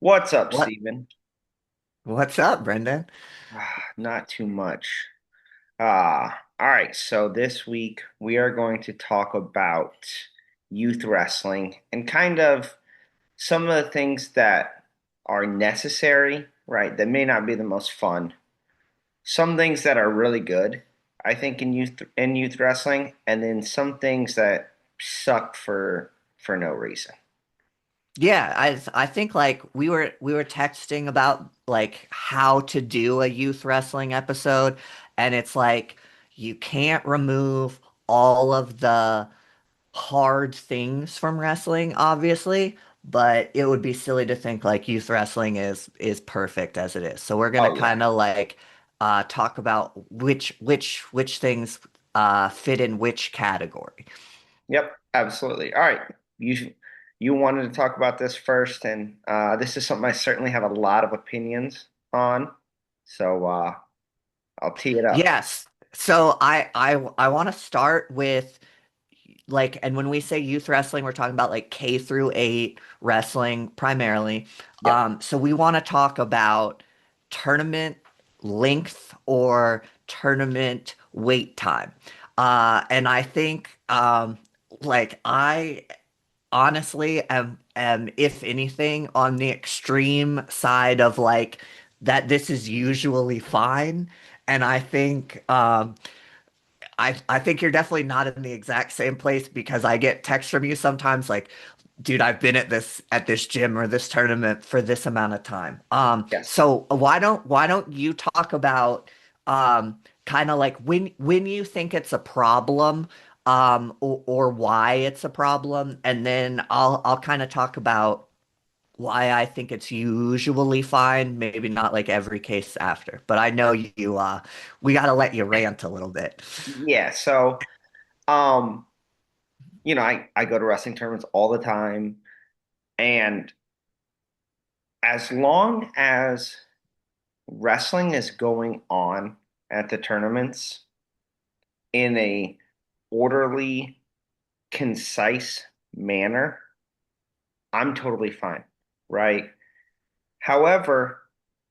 What's up, What Steven? what's up, Brendan? Not too much. All right. So this week we are going to talk about youth wrestling and kind of some of the things that are necessary, right? That may not be the most fun. Some things that are really good, I think, in youth wrestling, and then some things that suck for no reason. Yeah, I think like we were texting about like how to do a youth wrestling episode, and it's like you can't remove all of the hard things from wrestling, obviously, but it would be silly to think like youth wrestling is perfect as it is. So we're gonna Oh yeah. kind of like talk about which things fit in which category. Yep, absolutely. All right. You wanted to talk about this first, and this is something I certainly have a lot of opinions on. So I'll tee it up. Yes. So I want to start with like, and when we say youth wrestling, we're talking about like K through 8 wrestling primarily. Yep. So we want to talk about tournament length or tournament wait time. And I think like I honestly am if anything on the extreme side of like that this is usually fine. And I think I think you're definitely not in the exact same place because I get texts from you sometimes like, dude, I've been at this gym or this tournament for this amount of time. Yes. So why don't you talk about kind of like when you think it's a problem, or why it's a problem, and then I'll kind of talk about why I think it's usually fine, maybe not like every case after. But I know you we gotta let you rant a little bit. Yeah. So um, I go to wrestling tournaments all the time, and as long as wrestling is going on at the tournaments in a orderly, concise manner, I'm totally fine, right? However,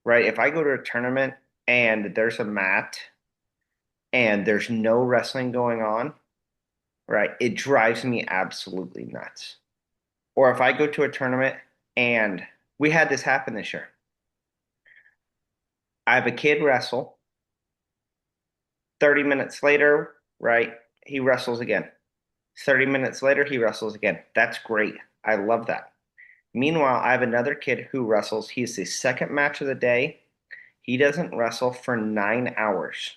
right, if I go to a tournament and there's a mat and there's no wrestling going on, right, it drives me absolutely nuts. Or if I go to a tournament and we had this happen this year. I have a kid wrestle, 30 minutes later, right, he wrestles again. 30 minutes later, he wrestles again. That's great. I love that. Meanwhile, I have another kid who wrestles. He's the second match of the day. He doesn't wrestle for 9 hours.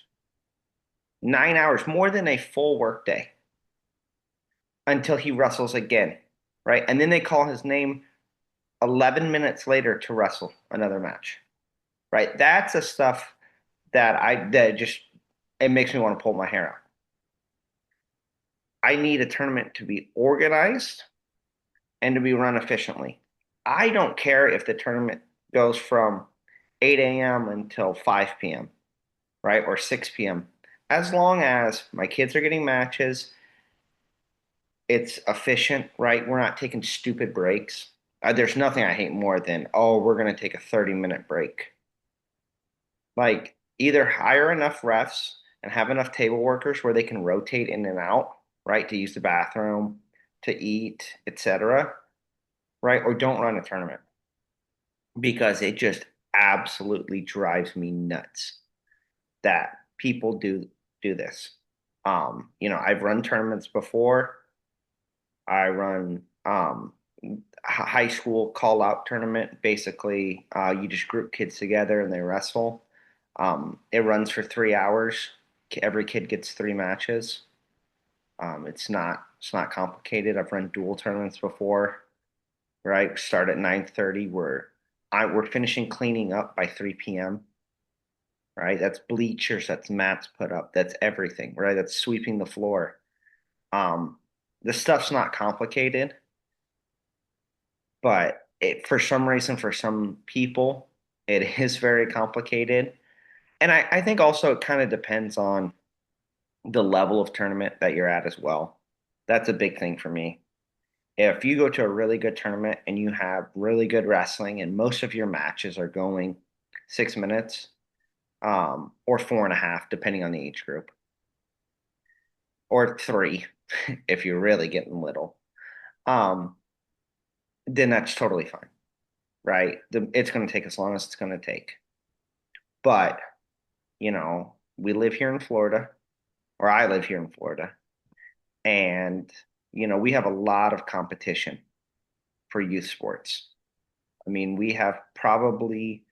9 hours, more than a full workday, until he wrestles again, right? And then they call his name 11 minutes later to wrestle another match, right? That's the stuff that just it makes me want to pull my hair out. I need a tournament to be organized and to be run efficiently. I don't care if the tournament goes from 8 a.m. until 5 p.m., right? Or 6 p.m. As long as my kids are getting matches, it's efficient, right? We're not taking stupid breaks. There's nothing I hate more than, oh, we're going to take a 30-minute break. Like, either hire enough refs and have enough table workers where they can rotate in and out, right? To use the bathroom, to eat, etc., right? Or don't run a tournament because it just absolutely drives me nuts that people do this. I've run tournaments before. I run high school call out tournament. Basically, you just group kids together and they wrestle. It runs for 3 hours. Every kid gets three matches. It's not complicated. I've run dual tournaments before. Right, start at 9:30. We're finishing cleaning up by 3 p.m. Right, that's bleachers, that's mats put up, that's everything. Right, that's sweeping the floor. Um, the stuff's not complicated, but for some reason, for some people, it is very complicated. And I think also it kind of depends on the level of tournament that you're at as well. That's a big thing for me. If you go to a really good tournament and you have really good wrestling and most of your matches are going 6 minutes, or 4.5, depending on the age group, or three, if you're really getting little, um, then that's totally fine, right? It's going to take as long as it's going to take. But, we live here in Florida, or I live here in Florida, and, we have a lot of competition for youth sports. I mean, we have probably,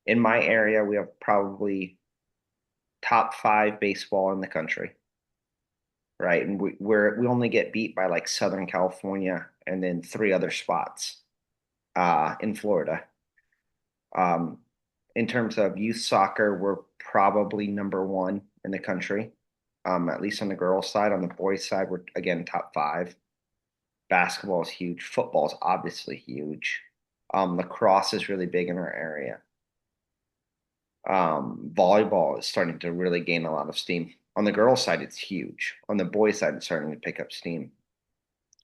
in my area, we have probably top five baseball in the country, right? And we only get beat by like Southern California and then three other spots in Florida. Um, in terms of youth soccer, we're probably number one in the country, at least on the girls' side. On the boys' side, we're again top five. Basketball is huge. Football is obviously huge. Lacrosse is really big in our area. Volleyball is starting to really gain a lot of steam. On the girls' side, it's huge. On the boys' side, it's starting to pick up steam.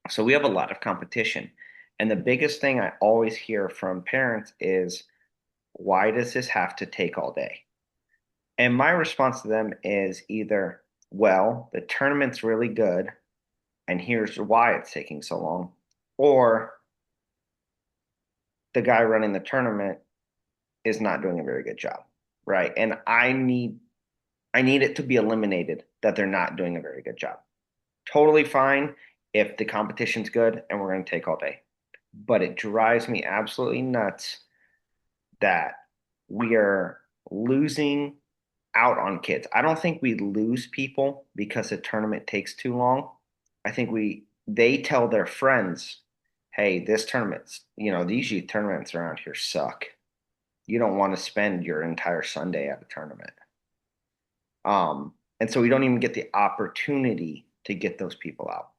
So we have a lot of competition. And the biggest thing I always hear from parents is, why does this have to take all day? And my response to them is either, well, the tournament's really good, and here's why it's taking so long, or the guy running the tournament is not doing a very good job, right? And I need it to be eliminated that they're not doing a very good job. Totally fine if the competition's good and we're going to take all day. But it drives me absolutely nuts that we are losing out on kids. I don't think we lose people because the tournament takes too long. I think they tell their friends, "Hey, this tournament's, these youth tournaments around here suck. You don't want to spend your entire Sunday at a tournament." And so we don't even get the opportunity to get those people out.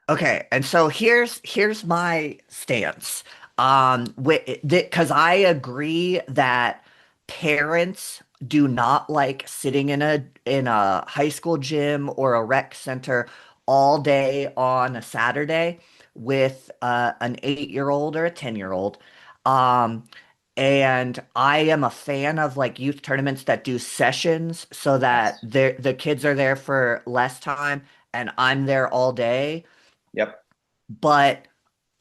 Okay, and so here's my stance. Because I agree that parents do not like sitting in a high school gym or a rec center all day on a Saturday with an 8-year-old or a 10-year-old. Um, and I am a fan of like youth tournaments that do sessions so that Yes. the kids are there for less time and I'm there all day. Yep. But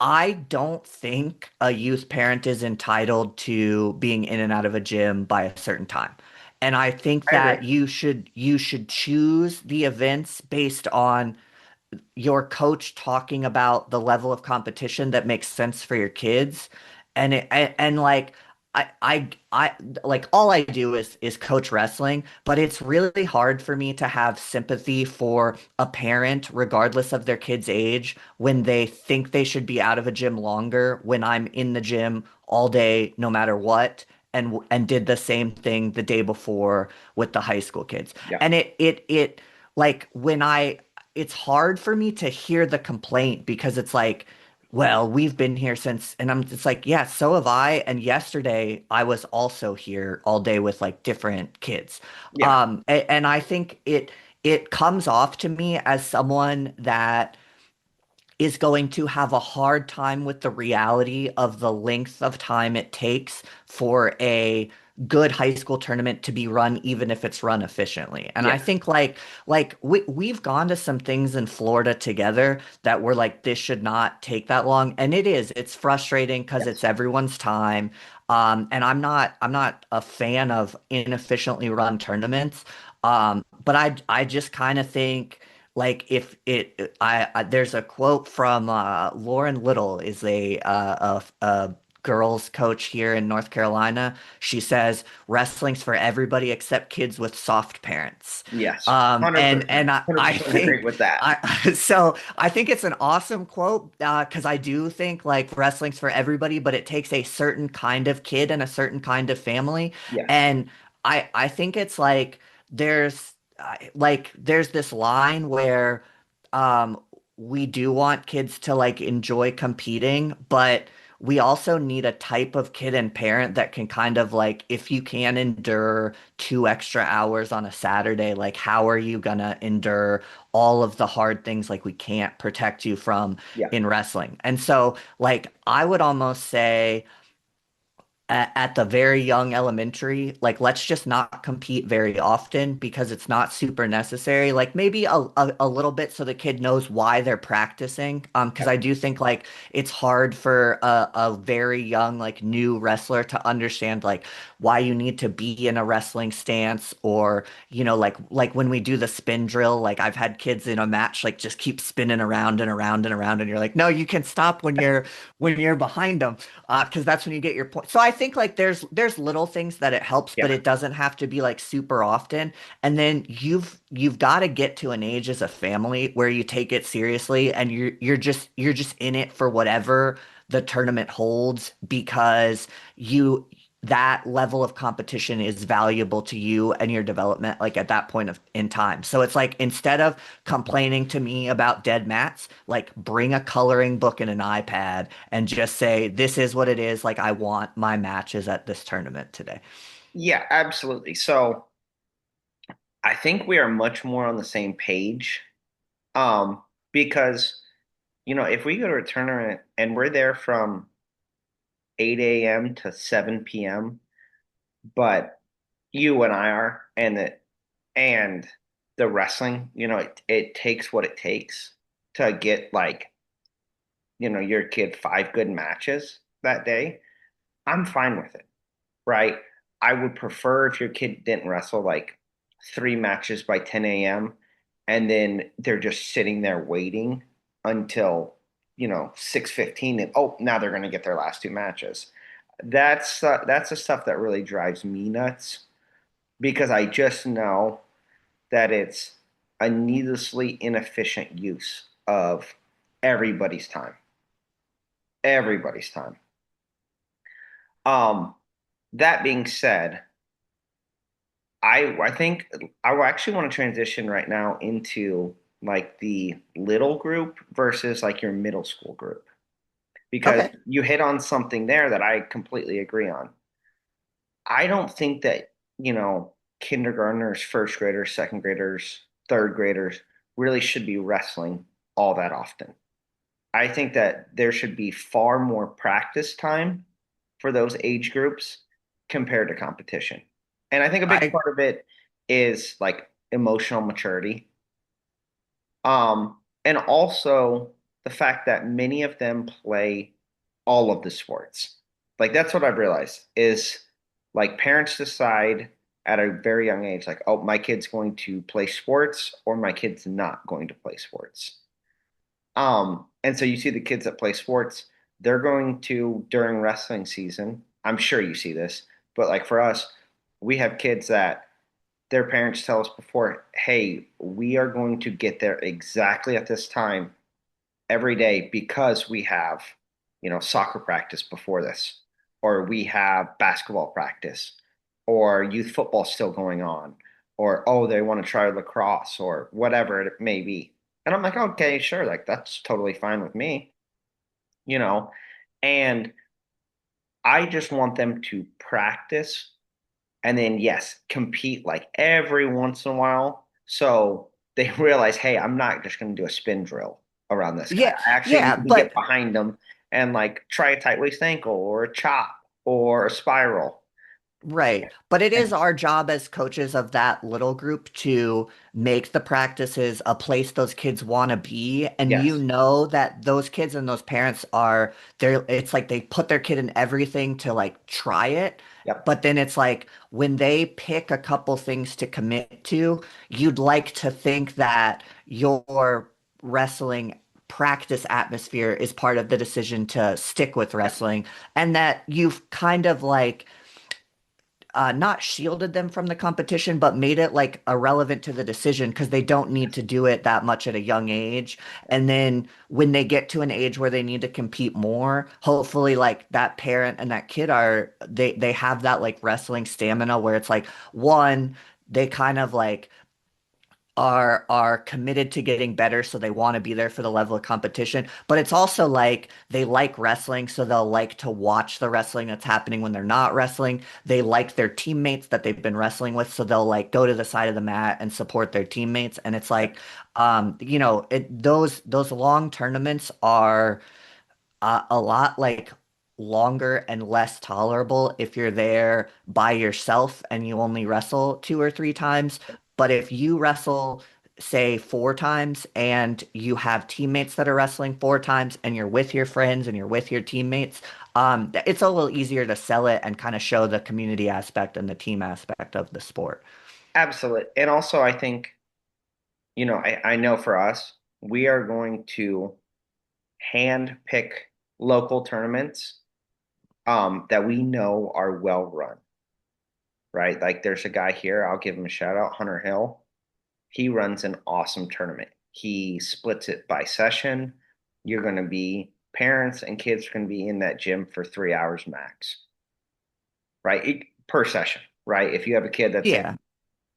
I don't think a youth parent is entitled to being in and out of a gym by a certain time. And I think I agree. that you should choose the events based on your coach talking about the level of competition that makes sense for your kids. And like I like all I do is coach wrestling, but it's really hard for me to have sympathy for a parent, regardless of their kid's age, when they think they should be out of a gym longer when I'm in the gym all day, no matter what. And did the same thing the day before with the high school kids. Yeah. And it like when I it's hard for me to hear the complaint because it's like, well, we've been here since, and I'm just like, yeah, so have I. And yesterday I was also here all day with like different kids. Yeah. And I think it comes off to me as someone that is going to have a hard time with the reality of the length of time it takes for a good high school tournament to be run, even if it's run efficiently. And I Yeah. think like we've gone to some things in Florida together that were like, this should not take that long. And it's frustrating because it's Yes. everyone's time. And I'm not a fan of inefficiently run tournaments. But I just kind of think like if I there's a quote from Lauren Little is a girls coach here in North Carolina. She says wrestling's for everybody except kids with soft parents. Yes. And 100%. I 100% agree think with that. I think it's an awesome quote because I do think like wrestling's for everybody, but it takes a certain kind of kid and a certain kind of family. Yes. And I think it's like there's this line where um we do want kids to like enjoy competing, but we also need a type of kid and parent that can kind of like, if you can endure 2 extra hours on a Saturday, like how are you gonna endure all of the hard things like we can't protect you from Yeah. in wrestling? And so, like, I would almost say at the very young elementary, like let's just not compete very often because it's not super necessary. Like maybe a little bit so the kid knows why they're practicing. Because I do think like it's hard for a very young, like new wrestler to understand like why you need to be in a wrestling stance or, like when we do the spin drill, like I've had kids in a match like just keep spinning around and around and around, and you're like, no, you can stop when you're behind them because that's when you get your point. So I think like there's little things that it helps, but Yeah. it doesn't have to be like super often. And then you've got to get to an age as a family where you take it seriously and you're just in it for whatever the tournament holds because you that level of competition is valuable to you and your development like at that point of in time. So it's like instead of complaining to me about dead mats, like bring a coloring book and an iPad and just say, this is what it is. Like, I want my matches at this tournament today. Yeah, absolutely. So I think we are much more on the same page. Because, if we go to a tournament and we're there from 8 a.m. to 7 p.m., but you and I are, and the wrestling, it takes what it takes to get like, your kid 5 good matches that day. I'm fine with it, right? I would prefer if your kid didn't wrestle like 3 matches by 10 a.m. and then they're just sitting there waiting until 6:15 and oh now they're going to get their last 2 matches. That's the stuff that really drives me nuts because I just know that it's a needlessly inefficient use of everybody's time. Everybody's time. Um, that being said, I think I actually want to transition right now into like the little group versus like your middle school group because Okay. you hit on something there that I completely agree on. I don't think that, kindergartners, first graders, second graders, third graders really should be wrestling all that often. I think that there should be far more practice time for those age groups compared to competition. And I think a big I part of it is like emotional maturity. And also the fact that many of them play all of the sports. Like that's what I've realized is like parents decide at a very young age, like, oh, my kid's going to play sports or my kid's not going to play sports. And so you see the kids that play sports, they're going to during wrestling season. I'm sure you see this, but like for us, we have kids that their parents tell us before, hey, we are going to get there exactly at this time every day because we have, soccer practice before this, or we have basketball practice, or youth football still going on, or oh, they want to try lacrosse or whatever it may be. And I'm like, okay, sure, like that's totally fine with me, you know. And I just want them to practice and then yes, compete like every once in a while. So they realize, hey, I'm not just going to do a spin drill around this guy. yeah, I actually yeah, need to get but behind him and like try a tight waist ankle or a chop or a spiral. right. But it is And our job as coaches of that little group to make the practices a place those kids want to be. And you yes, know that those kids and those parents are there. It's like they put their kid in everything to like try it. yep, But then it's like when they pick a couple things to commit to, you'd like to think that your wrestling practice atmosphere is part of the decision to stick with yep, wrestling and that you've kind of like not shielded them from the competition, but made it like irrelevant to the decision because they don't need to do it that much at a young age. And then when they get to an age where they need to compete more, hopefully like that parent and that kid are they have that like wrestling stamina where it's like one, they kind of like are committed to getting better, so they want to be there for the level of competition. But it's also like they like wrestling, so they'll like to watch the wrestling that's happening when they're not wrestling. They like their teammates that they've been wrestling with, so they'll like go to the side of the mat and support their teammates. And it's like, those long tournaments are a lot like longer and less tolerable if you're there by yourself and you only wrestle 2 or 3 times. But if you wrestle, say, 4 times and you have teammates that are wrestling 4 times and you're with your friends and you're with your teammates, it's a little easier to sell it and kind of show the community aspect and the team aspect of the sport. Absolutely. And also, I think, I know for us, we are going to hand pick local tournaments that we know are well run, right? Like there's a guy here, I'll give him a shout out, Hunter Hill. He runs an awesome tournament. He splits it by session. You're going to be parents and kids are going to be in that gym for 3 hours max, right? Per session, right? If you have a kid that's in Yeah,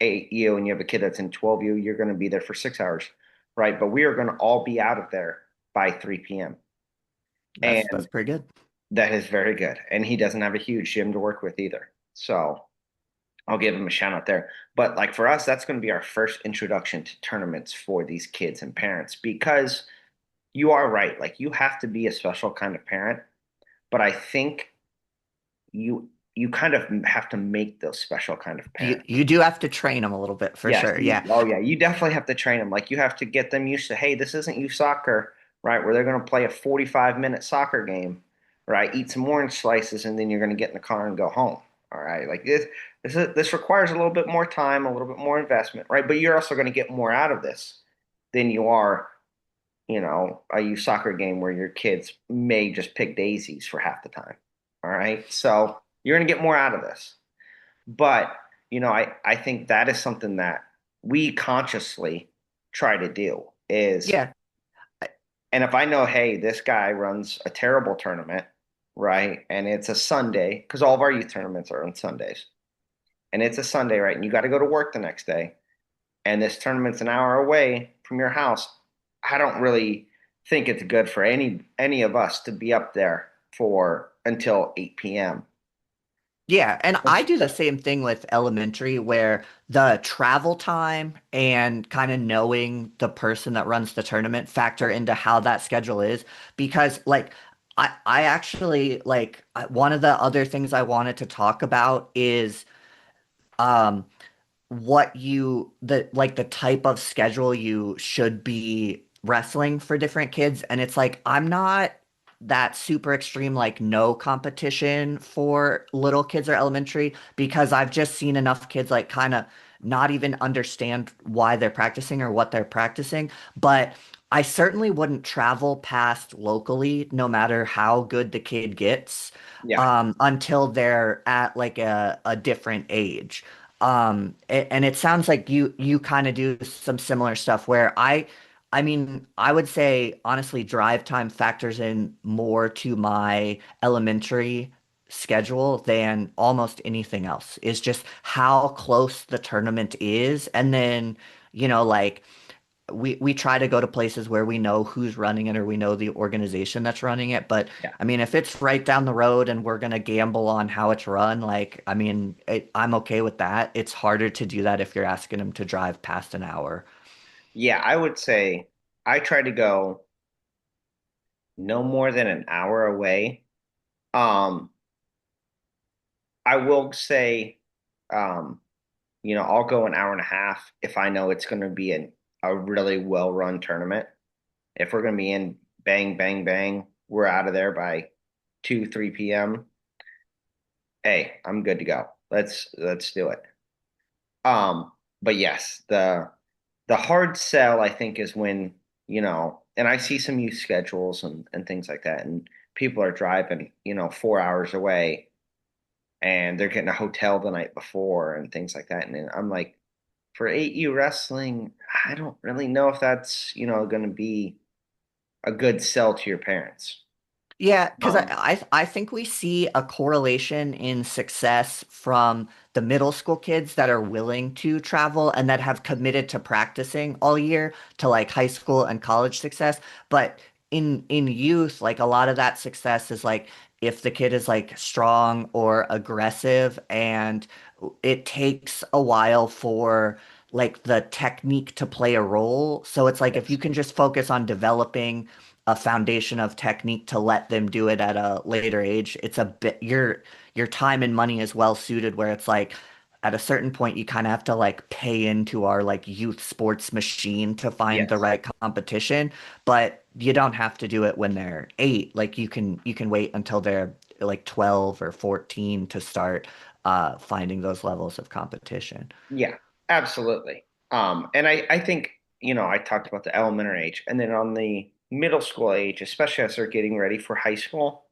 8U and you have a kid that's in 12U, you're going to be there for 6 hours, right? But we are going to all be out of there by 3 p.m. that's And pretty good. that is very good. And he doesn't have a huge gym to work with either. So I'll give him a shout out there. But like for us, that's going to be our first introduction to tournaments for these kids and parents because you are right. Like you have to be a special kind of parent, but I think you kind of have to make those special kind of You parents. you do have to train them a little bit for Yes, sure. Yeah. oh yeah, you definitely have to train them. Like you have to get them used to, hey, this isn't youth soccer, right? Where they're going to play a 45-minute soccer game, right? Eat some orange slices, and then you're going to get in the car and go home. All right, like this requires a little bit more time, a little bit more investment, right? But you're also going to get more out of this than you are, a youth soccer game where your kids may just pick daisies for half the time. All right, so you're going to get more out of this. But, I think that is something that we consciously try to do is, Yeah. and if I know, hey, this guy runs a terrible tournament, right? And it's a Sunday, because all of our youth tournaments are on Sundays. And it's a Sunday, right? And you got to go to work the next day. And this tournament's an hour away from your house. I don't really think it's good for any of us to be up there for until 8 p.m. Yeah, and I do the same thing with elementary where the travel time and kind of knowing the person that runs the tournament factor into how that schedule is because like I actually one of the other things I wanted to talk about is um what you the like the type of schedule you should be wrestling for different kids. And it's like I'm not that super extreme like no competition for little kids or elementary because I've just seen enough kids like kind of not even understand why they're practicing or what they're practicing. But I certainly wouldn't travel past locally no matter how good the kid gets Yeah. until they're at like a different age. And it sounds like you kind of do some similar stuff where I mean, I would say honestly, drive time factors in more to my elementary schedule than almost anything else. Is just how close the tournament is, and then like we try to go to places where we know who's running it or we know the organization that's running it. But Yeah. I mean, if it's right down the road and we're gonna gamble on how it's run, like I mean, I'm okay with that. It's harder to do that if you're asking them to drive past an hour. Yeah, I would say I try to go no more than an hour away. Um, I will say, um, I'll go an hour and a half if I know it's going to be a really well-run tournament. If we're going to be in bang, bang, bang, we're out of there by 2, 3 p.m. Hey, I'm good to go. Let's do it. But yes, the hard sell I think is when, and I see some youth schedules and things like that, and people are driving, 4 hours away and they're getting a hotel the night before and things like that. And then I'm like, for 8U wrestling, I don't really know if that's, going to be a good sell to your parents. Yeah, because Um, I think we see a correlation in success from the middle school kids that are willing to travel and that have committed to practicing all year to like high school and college success. But in youth, like a lot of that success is like if the kid is like strong or aggressive, and it takes a while for like the technique to play a role. So it's like if you yes. can just focus on developing a foundation of technique to let them do it at a later age, it's a bit your time and money is well suited where it's like at a certain point you kind of have to like pay into our like youth sports machine to find the Yes. right competition, but you don't have to do it when they're 8. Like you can wait until they're like 12 or 14 to start finding those levels of competition. Yeah, absolutely. And I think, I talked about the elementary age and then on the middle school age, especially as they're getting ready for high school,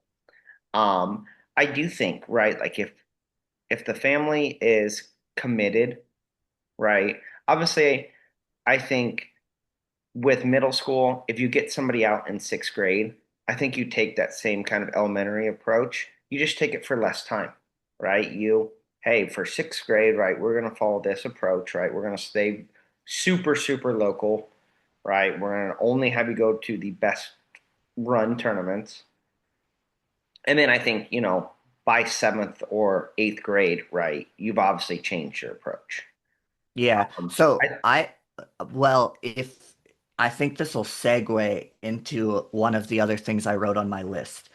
um, I do think, right, like if the family is committed, right? Obviously, I think with middle school, if you get somebody out in sixth grade, I think you take that same kind of elementary approach. You just take it for less time, right? Hey, for sixth grade, right, we're going to follow this approach, right? We're going to stay super, super local, right? We're going to only have you go to the best run tournaments. And then I think, by seventh or eighth grade, right, you've obviously changed your approach. Yeah. Um, So I, well, if I think this will segue into one of the other things I wrote on my list.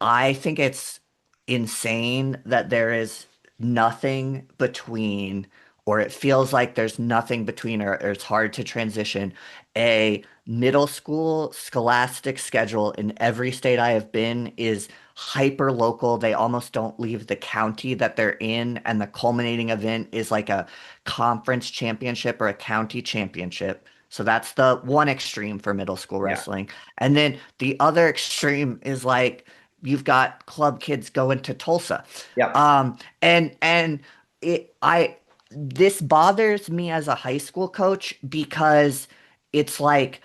I think it's insane that there is nothing between, or it feels like there's nothing between, or it's hard to transition a middle school scholastic schedule in every state I have been is hyper local. They almost don't leave the county that they're in, and the culminating event is like a conference championship or a county championship. So that's the one extreme for middle school yeah, wrestling. And then the other extreme is like you've got club kids going to Tulsa. yep, And it I this bothers me as a high school coach because it's like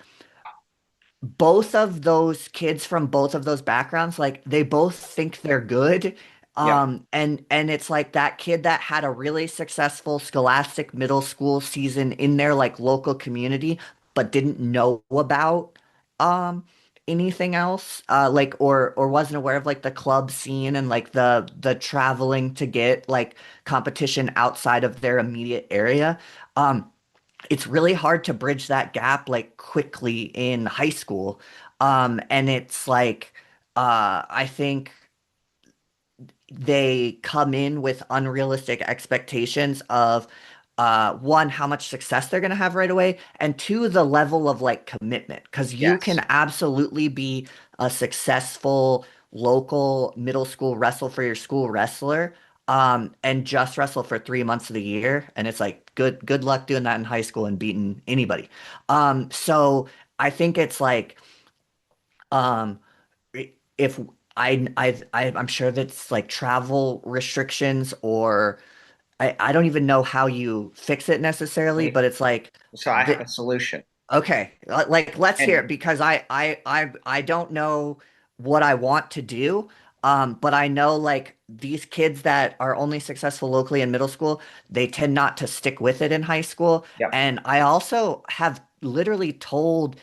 both of those kids from both of those backgrounds, like they both think they're good. yep, And it's like that kid that had a really successful scholastic middle school season in their like local community, but didn't know about um anything else, like or wasn't aware of like the club scene and like the traveling to get like competition outside of their immediate area. It's really hard to bridge that gap like quickly in high school. And it's like I think they come in with unrealistic expectations of one, how much success they're going to have right away, and two, the level of like commitment. Because you yes, can absolutely be a successful local middle school wrestle for your school wrestler, and just wrestle for 3 months of the year, and it's like good luck doing that in high school and beating anybody. So I think it's like um if I'm sure that's like travel restrictions, or I don't even know how you fix it necessarily, but it's like so I have the a solution. okay, like let's hear And it because I don't know what I want to do. But I know like these kids that are only successful locally in middle school, they tend not to stick with it in high school. yeah, And I also have literally told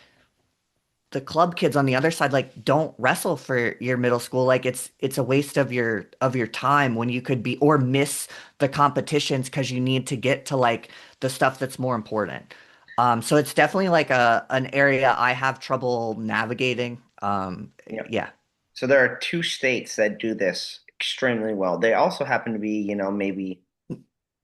the club kids on the other side like don't wrestle for your middle school, like it's a waste of your time when you could be or miss the competitions because you need to get to like the stuff that's more important. So it's definitely like a an area I have trouble navigating. yeah. Yeah. So there are two states that do this extremely well. They also happen to be, maybe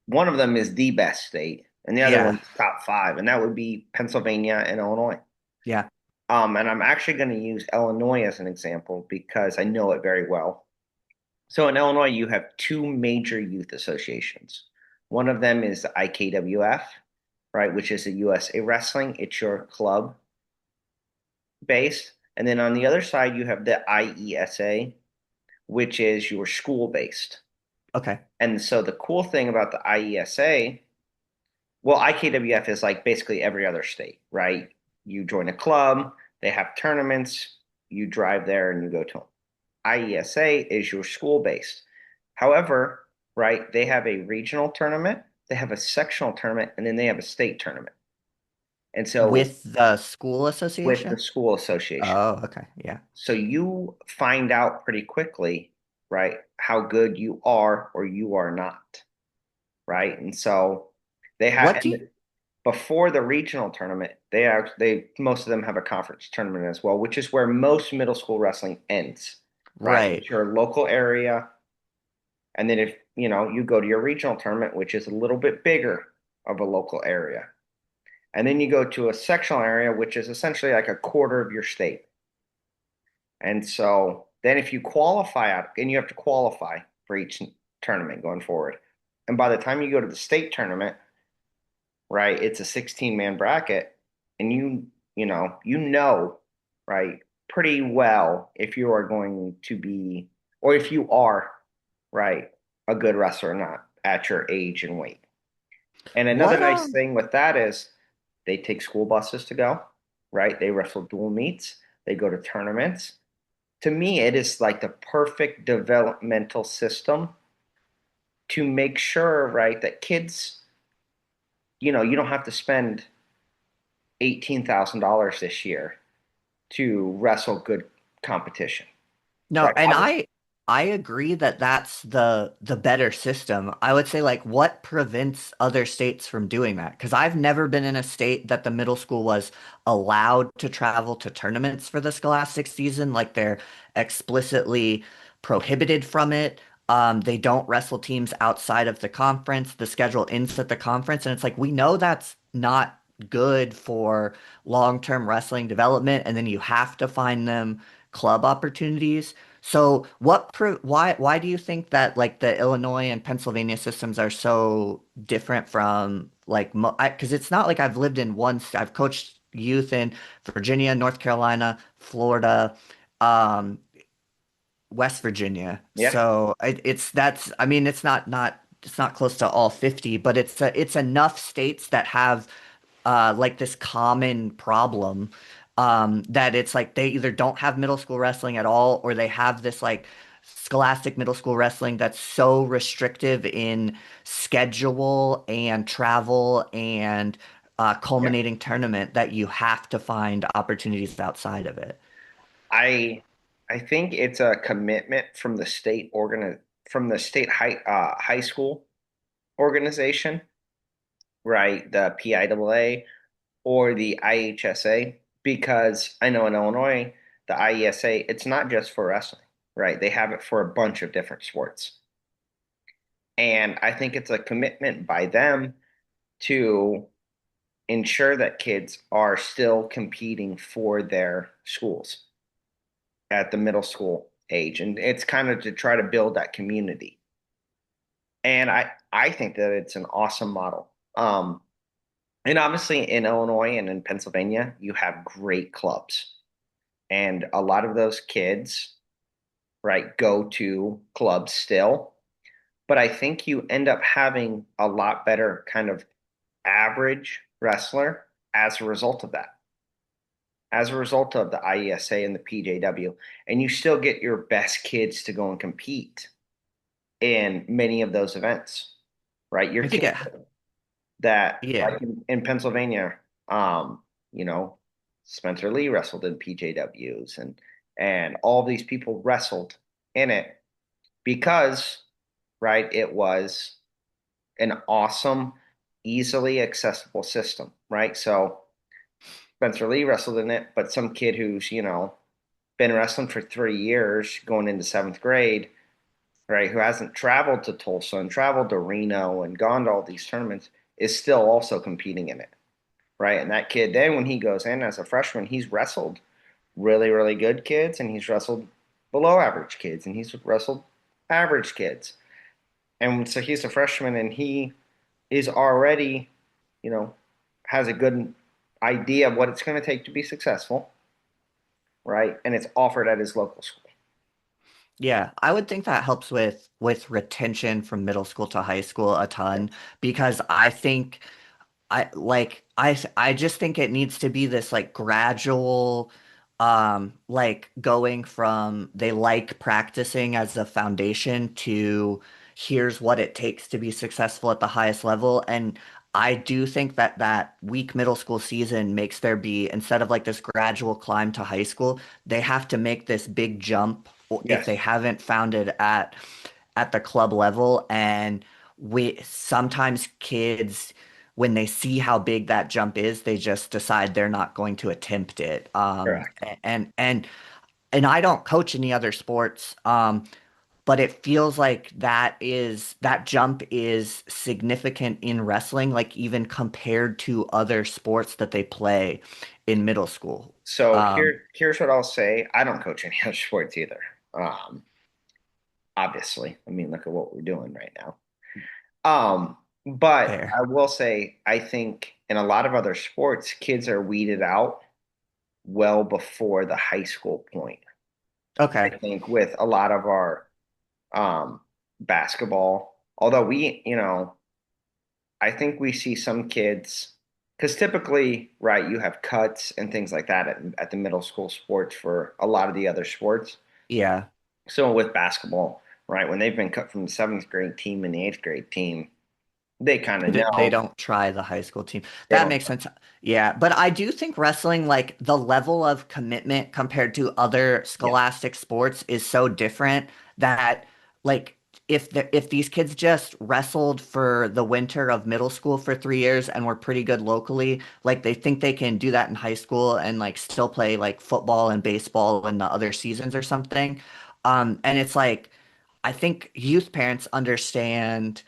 one of them is the best state, and the other Yeah. one's top five, and that would be Pennsylvania and Illinois. Yeah. And I'm actually going to use Illinois as an example because I know it very well. So in Illinois, you have two major youth associations. One of them is the IKWF, right, which is the USA Wrestling. It's your club base. And then on the other side, you have the IESA, which is your school based. Okay. And so the cool thing about the IESA, well, IKWF is like basically every other state, right? You join a club, they have tournaments, you drive there and you go to them. IESA is your school based. However, right, they have a regional tournament, they have a sectional tournament, and then they have a state tournament. And so With the school with the association? school association. Oh, okay. Yeah. So you find out pretty quickly, right, how good you are or you are not, right? And so they have, What do you, before the regional tournament, they most of them have a conference tournament as well, which is where most middle school wrestling ends, right? right. It's your local area, and then if you go to your regional tournament, which is a little bit bigger of a local area, and then you go to a sectional area, which is essentially like a quarter of your state. And so then if you qualify out, and you have to qualify for each tournament going forward, and by the time you go to the state tournament, right? It's a 16-man bracket, and you know, right, pretty well if you are going to be, or if you are, right, a good wrestler or not at your age and weight. And another What nice thing with that is they take school buses to go, right? They wrestle dual meets, they go to tournaments. To me, it is like the perfect developmental system to make sure, right, that kids, you don't have to spend $18,000 this year to wrestle good competition, No, right? and I agree that that's the better system. I would say like what prevents other states from doing that? Because I've never been in a state that the middle school was allowed to travel to tournaments for the scholastic season, like they're explicitly prohibited from it. They don't wrestle teams outside of the conference. The schedule ends at the conference, and it's like we know that's not good for long-term wrestling development, and then you have to find them club opportunities. So why do you think that like the Illinois and Pennsylvania systems are so different from like because it's not like I've lived in I've coached youth in Virginia, North Carolina, Florida, um, West Virginia. Yeah, So it's that's I mean it's not close to all 50, but it's enough states that have like this common problem that it's like they either don't have middle school wrestling at all or they have this like scholastic middle school wrestling that's so restrictive in schedule and travel and yeah. culminating tournament that you have to find opportunities outside of it. I I think it's a commitment from the state high school organization, right? The PIAA or the IHSA, because I know in Illinois, the IESA, it's not just for wrestling, right? They have it for a bunch of different sports. And I think it's a commitment by them to ensure that kids are still competing for their schools at the middle school age. And it's kind of to try to build that community. And I think that it's an awesome model. And obviously in Illinois and in Pennsylvania, you have great clubs. And a lot of those kids, right, go to clubs still. But I think you end up having a lot better kind of average wrestler as a result of that, as a result of the IESA and the PJW. And you still get your best kids to go and compete in many of those events, right? Your I think kids it, that, yeah. like in Pennsylvania, um, you know, Spencer Lee wrestled in PJWs, and all these people wrestled in it because, right, it was an awesome, easily accessible system, right? So Spencer Lee wrestled in it, but some kid who's, been wrestling for 3 years, going into seventh grade, right, who hasn't traveled to Tulsa and traveled to Reno and gone to all these tournaments, is still also competing in it, right? And that kid, then when he goes in as a freshman, he's wrestled really, really good kids, and he's wrestled below average kids, and he's wrestled average kids. And so he's a freshman, and he is already, you know, has a good idea of what it's going to take to be successful, right? And it's offered at his local school. Yeah, I would think that helps with retention from middle school to high school a ton because I think I just think it needs to be this like gradual like going from they like practicing as a foundation to here's what it takes to be successful at the highest level. And I do think that that weak middle school season makes there be, instead of like this gradual climb to high school, they have to make this big jump if Yes. they haven't found it at the club level. And we sometimes kids, when they see how big that jump is, they just decide they're not going to attempt it. Correct. And I don't coach any other sports, but it feels like that jump is significant in wrestling, like even compared to other sports that they play in middle school. So Um, here's what I'll say. I don't coach any other sports either. Um, Obviously. I mean, look at what we're doing right now. But Fair. I will say, I think in a lot of other sports, kids are weeded out well before the high school point. I Okay. think with a lot of our um, basketball, although I think we see some kids, because typically, right, you have cuts and things like that at the middle school sports for a lot of the other sports. Yeah. So with basketball, right, when they've been cut from the seventh grade team and the eighth grade team, they kind of They know don't try the high school team. they That don't. makes sense. Yeah, but I do think wrestling, like the level of commitment compared to other Yes, scholastic sports is so different that like if these kids just wrestled for the winter of middle school for 3 years and were pretty good locally, like they think they can do that in high school and like still play like football and baseball in the other seasons or something. And it's like I think youth parents understand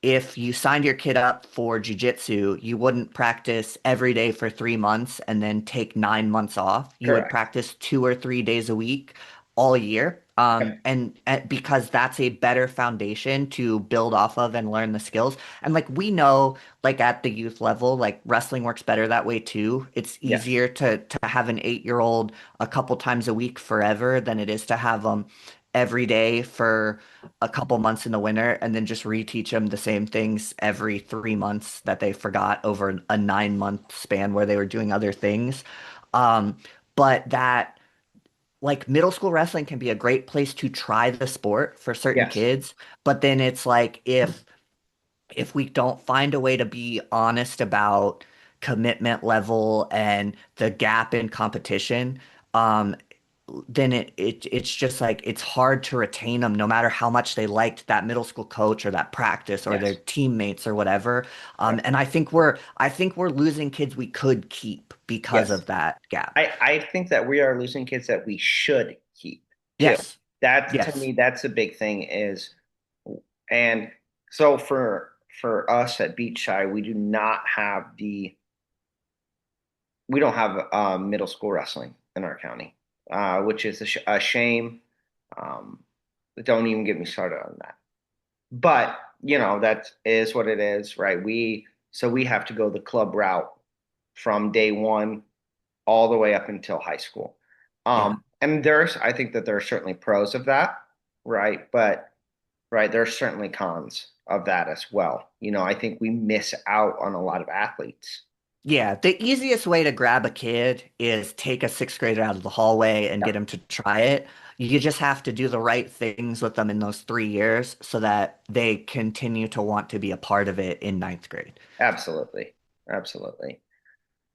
if you signed your kid up for jujitsu, you wouldn't practice every day for 3 months and then take 9 months off. You would correct. practice 2 or 3 days a week all year. And because that's a better foundation to build off of and learn the skills. And like we know, like at the youth level, like wrestling works better that way too. It's Yes, easier to have an 8-year-old a couple times a week forever than it is to have them every day for a couple months in the winter and then just reteach them the same things every 3 months that they forgot over a 9 month span where they were doing other things. Um, but that like middle school wrestling can be a great place to try the sport for certain yes, kids, but then it's like if we don't find a way to be honest about commitment level and the gap in competition, um, then it's just like it's hard to retain them no matter how much they liked that middle school coach or that practice or their yes, teammates or whatever. yes, And I think we're losing kids we could keep because yes. of that gap. I think that we are losing kids that we should keep too. Yes. That to Yes. me, that's a big thing is, and so for us at Beachside, we don't have middle school wrestling in our county, which is a shame. Um, don't even get me started on that. But that is what it is, right? We have to go the club route from day one all the way up until high school. Yeah. And I think that there are certainly pros of that, right? But right, there's certainly cons of that as well. I think we miss out on a lot of athletes. Yeah, the easiest way to grab a kid is take a sixth grader out of the hallway and Yeah, get him to try it. You just have to do the right things with them in those 3 years so that they continue to want to be a part of it in ninth grade. absolutely. Absolutely.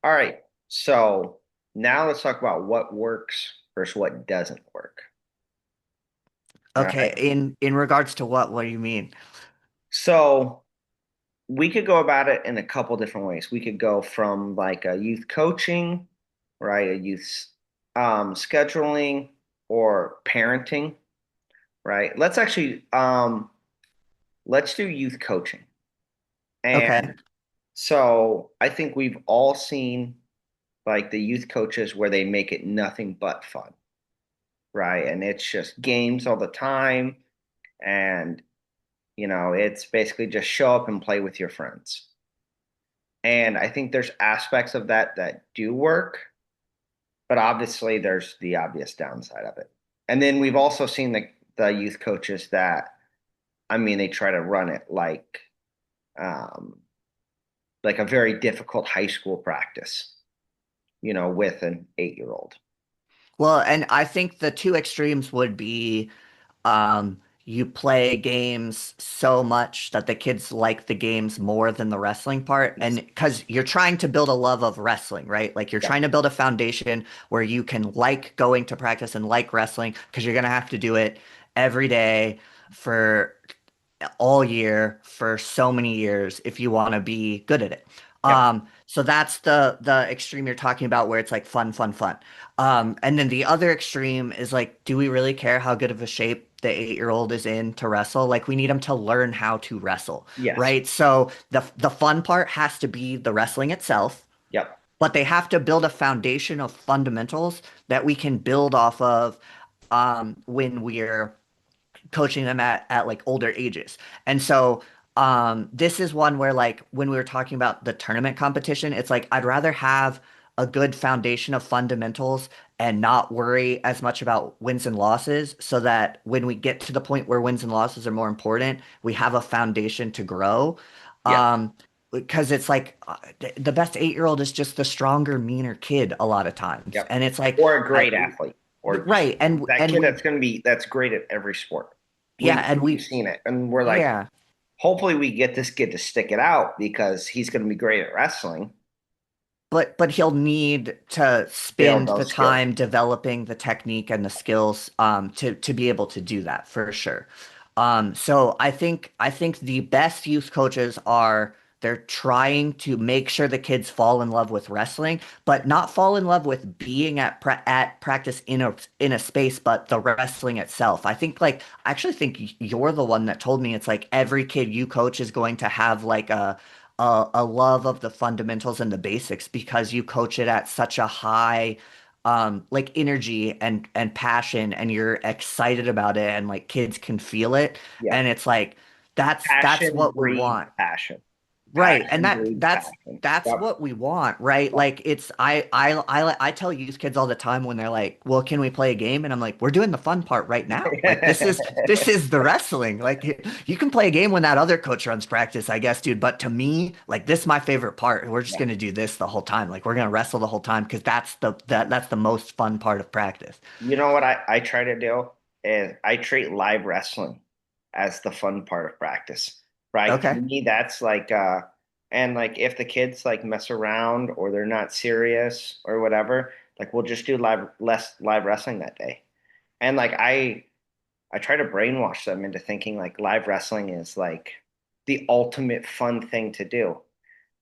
All right. So now let's talk about what works versus what doesn't work. All Okay, right. in regards to what do you mean? So we could go about it in a couple different ways. We could go from like a youth coaching, right? A youth scheduling or parenting, right? Let's do youth coaching. Okay. And so I think we've all seen like the youth coaches where they make it nothing but fun, right? And it's just games all the time. And, it's basically just show up and play with your friends. And I think there's aspects of that that do work, but obviously there's the obvious downside of it. And then we've also seen the youth coaches that, I mean, they try to run it um, like a very difficult high school practice, with an 8-year-old. Well, and I think the two extremes would be you play games so much that the kids like the games more than the wrestling part. And Yes. because you're trying to build a love of wrestling, right? Like you're Yeah. trying to build a foundation where you can like going to practice and like wrestling because you're going to have to do it every day for all year for so many years if you want to be good at it. Yep. So that's the extreme you're talking about where it's like fun, fun, fun. And then the other extreme is like, do we really care how good of a shape the 8-year-old is in to wrestle? Like we need them to learn how to wrestle, Yes. right? So the fun part has to be the wrestling itself, Yep. but they have to build a foundation of fundamentals that we can build off of when we're coaching them at like older ages. And so this is one where like when we were talking about the tournament competition, it's like I'd rather have a good foundation of fundamentals and not worry as much about wins and losses so that when we get to the point where wins and losses are more important, we have a foundation to grow. Yes. Because it's like the best 8-year-old is just the stronger, meaner kid a lot of times. Yep. And it's like Or a I great athlete, or just right and that and kid we that's great at every sport. yeah and We've we seen it, and we're like, yeah. hopefully we get this kid to stick it out because he's going to be great at wrestling. But he'll need to Build spend the those skills. time developing the technique and the skills to be able to do that for sure. So I think the best youth coaches are they're trying to make sure the kids fall in love with wrestling, but not fall in love with being at practice in a space, but the wrestling itself. I think like I actually think you're the one that told me it's like every kid you coach is going to have like a love of the fundamentals and the basics because you coach it at such a high like energy and passion and you're excited about it and like kids can feel it Yeah. and it's like that's Passion what we breeds want. passion. Right. And Passion breeds passion. that's Yep. what we want, right? Like it's I tell youth kids all the time when they're like, "Well, can we play a game?" And I'm like, "We're doing the fun part right now. Like this is the wrestling. Like you can play a game when that other coach runs practice, I guess, dude, but to me, like this is my favorite part. We're just Yeah. going to do this the whole time. Like we're going to wrestle the whole time because that's the most fun part of practice." You know what I try to do is I treat live wrestling as the fun part of practice, right? To Okay. me, that's like and like if the kids like mess around or they're not serious or whatever, like we'll just do less live wrestling that day. And like I try to brainwash them into thinking like live wrestling is like the ultimate fun thing to do.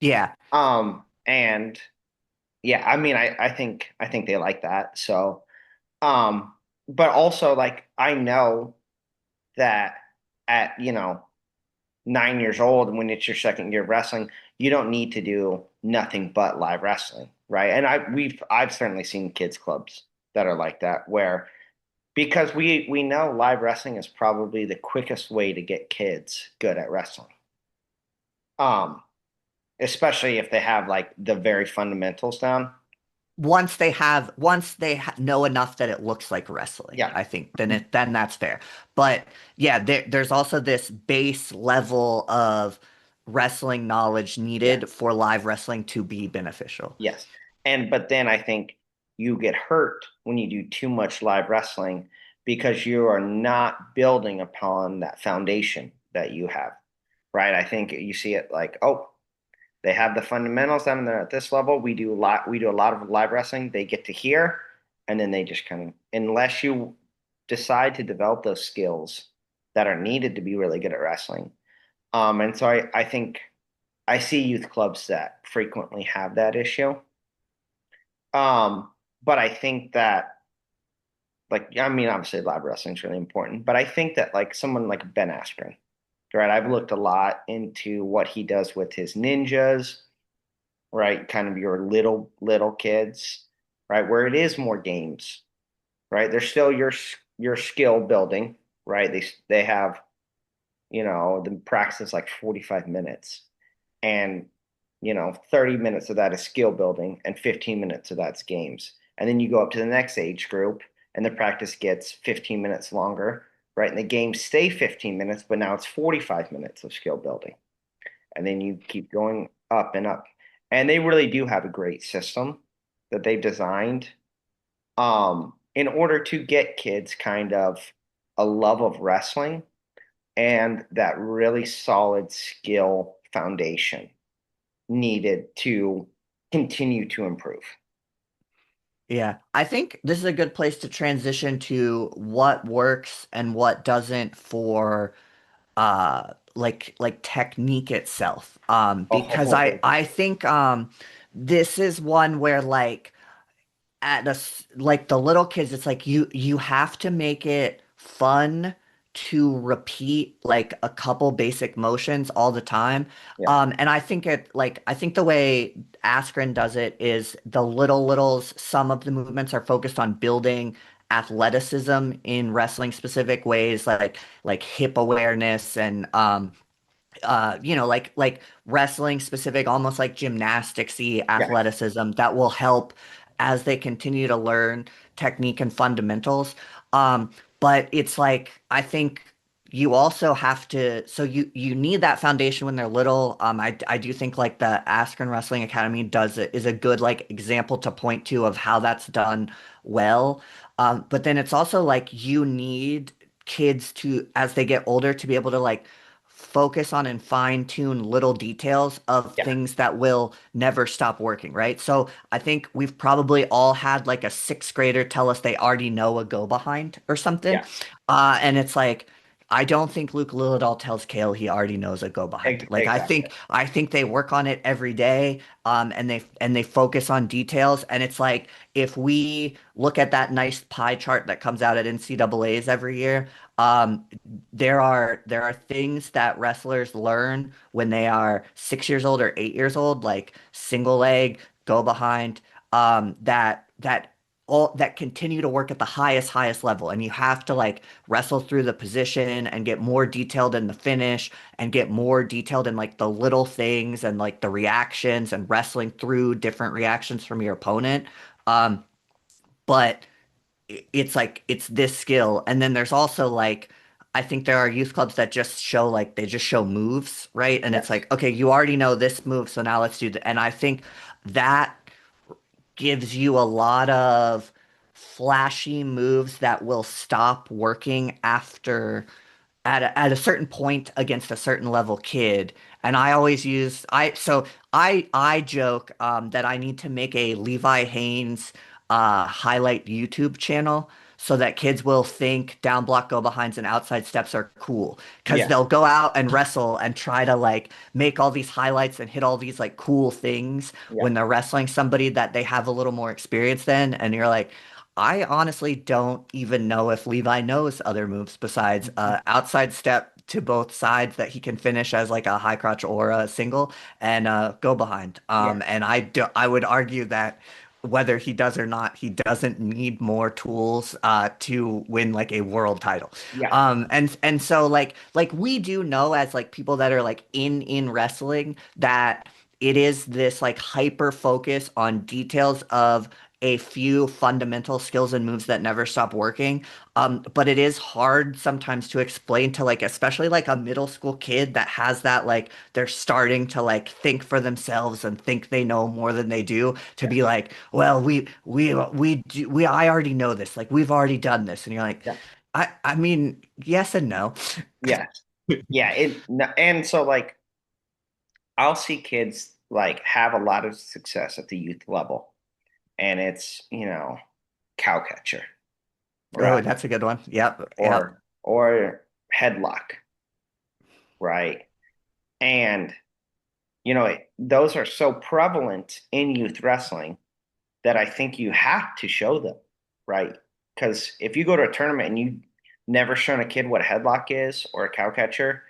Yeah. And yeah, I mean I think they like that. So um, but also like I know that at 9 years old, when it's your second year of wrestling, you don't need to do nothing but live wrestling, right? And I've certainly seen kids clubs that are like that where because we know live wrestling is probably the quickest way to get kids good at wrestling. Um, Especially if they have like the very fundamentals down. Once they know enough that it looks like wrestling, Yeah. I think then that's fair. But yeah, there's also this base level of wrestling knowledge Yeah. needed for live wrestling to be beneficial. Yes. And but then I think you get hurt when you do too much live wrestling because you are not building upon that foundation that you have, right? I think you see it like, oh, they have the fundamentals down there at this level. We do a lot of live wrestling. They get to here, and then they just kind of, unless you decide to develop those skills that are needed to be really good at wrestling. And so I think I see youth clubs that frequently have that issue. Um, but I think that, like, I mean, obviously, live wrestling is really important, but I think that, like, someone like Ben Askren, right? I've looked a lot into what he does with his ninjas, right? Kind of your little kids, right? Where it is more games, right? They're still your skill building, right? They have, the practice is like 45 minutes, and 30 minutes of that is skill building and 15 minutes of that's games. And then you go up to the next age group and the practice gets 15 minutes longer, right? And the games stay 15 minutes, but now it's 45 minutes of skill building. And then you keep going up and up. And they really do have a great system that they've designed. in order to get kids kind of a love of wrestling and that really solid skill foundation needed to continue to improve. Yeah, I think this is a good place to transition to what works and what doesn't for like technique itself. Because Oh, I think this is one where like like the little kids, it's like you have to make it fun to repeat like a couple basic motions all the time. yeah, And I think I think the way Askren does it is the littles, some of the movements are focused on building athleticism in wrestling specific ways, like hip awareness and like wrestling specific, almost like gymnasticsy yeah, athleticism that will help as they continue to learn technique and fundamentals. But it's like I think you also have to, so you need that foundation when they're little. I do think like the Askren Wrestling Academy does it is a good like example to point to of how that's done well. But then it's also like you need kids to, as they get older, to be able to like focus on and fine tune little details of yeah, things that will never stop working, right? So I think we've probably all had like a sixth grader tell us they already know a go behind or something. yeah. And it's like, I don't think Luke Lillidahl tells Kale he already knows a go behind. Like Exactly. I think they work on it every day, and they focus on details. And it's like if we look at that nice pie chart that comes out at NCAA's every year, um, there are things that wrestlers learn when they are 6 years old or 8 years old, like single leg, go behind, that all that continue to work at the highest level, and you have to like wrestle through the position and get more detailed in the finish and get more detailed in like the little things and like the reactions and wrestling through different reactions from your opponent. Um, but it's like it's this skill, and then there's also like I think there are youth clubs that just show like they just show moves, right? And it's Yes. like, okay, you already know this move, so now let's do that. And I think that gives you a lot of flashy moves that will stop working after at a certain point against a certain level kid. And I always use I joke that I need to make a Levi Haynes highlight YouTube channel so that kids will think down block go behinds and outside steps are cool because Yeah, they'll go out and wrestle and try to like make all these highlights and hit all these like cool things yeah, when they're wrestling somebody that they have a little more experience than, and you're like, I honestly don't even know if Levi knows other moves besides outside step to both sides that he can finish as like a high crotch or a single and go behind. yeah, And I would argue that whether he does or not, he doesn't need more tools to win like a world title. yeah, And so like we do know as like people that are like in wrestling that it is this like hyper focus on details of a few fundamental skills and moves that never stop working. But it is hard sometimes to explain to like, especially like a middle school kid that has that like they're starting to like think for themselves and think they know more than they do to yeah, be like, well, we I already know this, like we've already done this, and you're like, yeah, I mean, yes and no. yeah, yeah. And so like I'll see kids like have a lot of success at the youth level, and it's cow catcher, Oh, right? that's a good one. Yep, yep. Or headlock, right? And those are so prevalent in youth wrestling that I think you have to show them, right? Because if you go to a tournament and you never shown a kid what a headlock is or a cow catcher,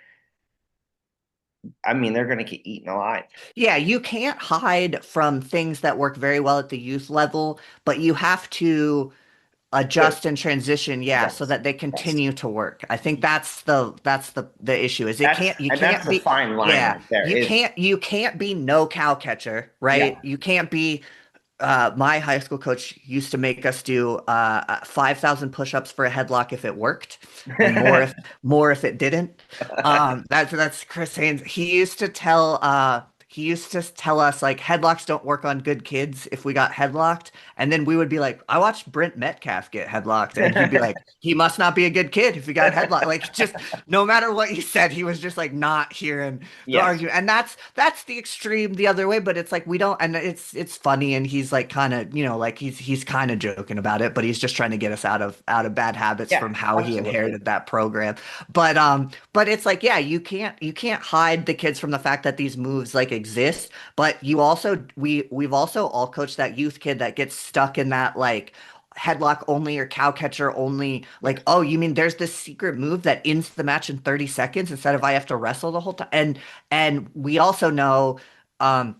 I mean, they're going to get eaten alive. Yeah, you can't hide from things that work very well at the youth level, but you have to Good. adjust and transition, yeah, so Yes. that they Yes. continue to work. I think that's the issue is it That's can't you and that's can't the be fine line yeah, right there is you can't be no cow catcher, yeah. right? You can't be my high school coach used to make us do 5,000 push-ups for a headlock if it worked, and more if it didn't. That's Chris Haynes. He used to tell he used to tell us like headlocks don't work on good kids if we got headlocked. And then we would be like, I watched Brent Metcalf get headlocked, and he'd be like, he must not be a good kid if he got headlocked. Like just no matter what you said, he was just like not hearing the Yes. argument. And that's the extreme the other way, but it's like we don't, and it's funny, and he's like kind of, like he's kind of joking about it, but he's just trying to get us out of bad habits Yeah, from how he absolutely. inherited that program. But it's like, yeah, you can't hide the kids from the fact that these moves like exist, but we've also all coached that youth kid that gets stuck in that like headlock only or cow catcher only. Yes. Like, oh, you mean there's this secret move that ends the match in 30 seconds instead of I have to wrestle the whole time? And we also know, um,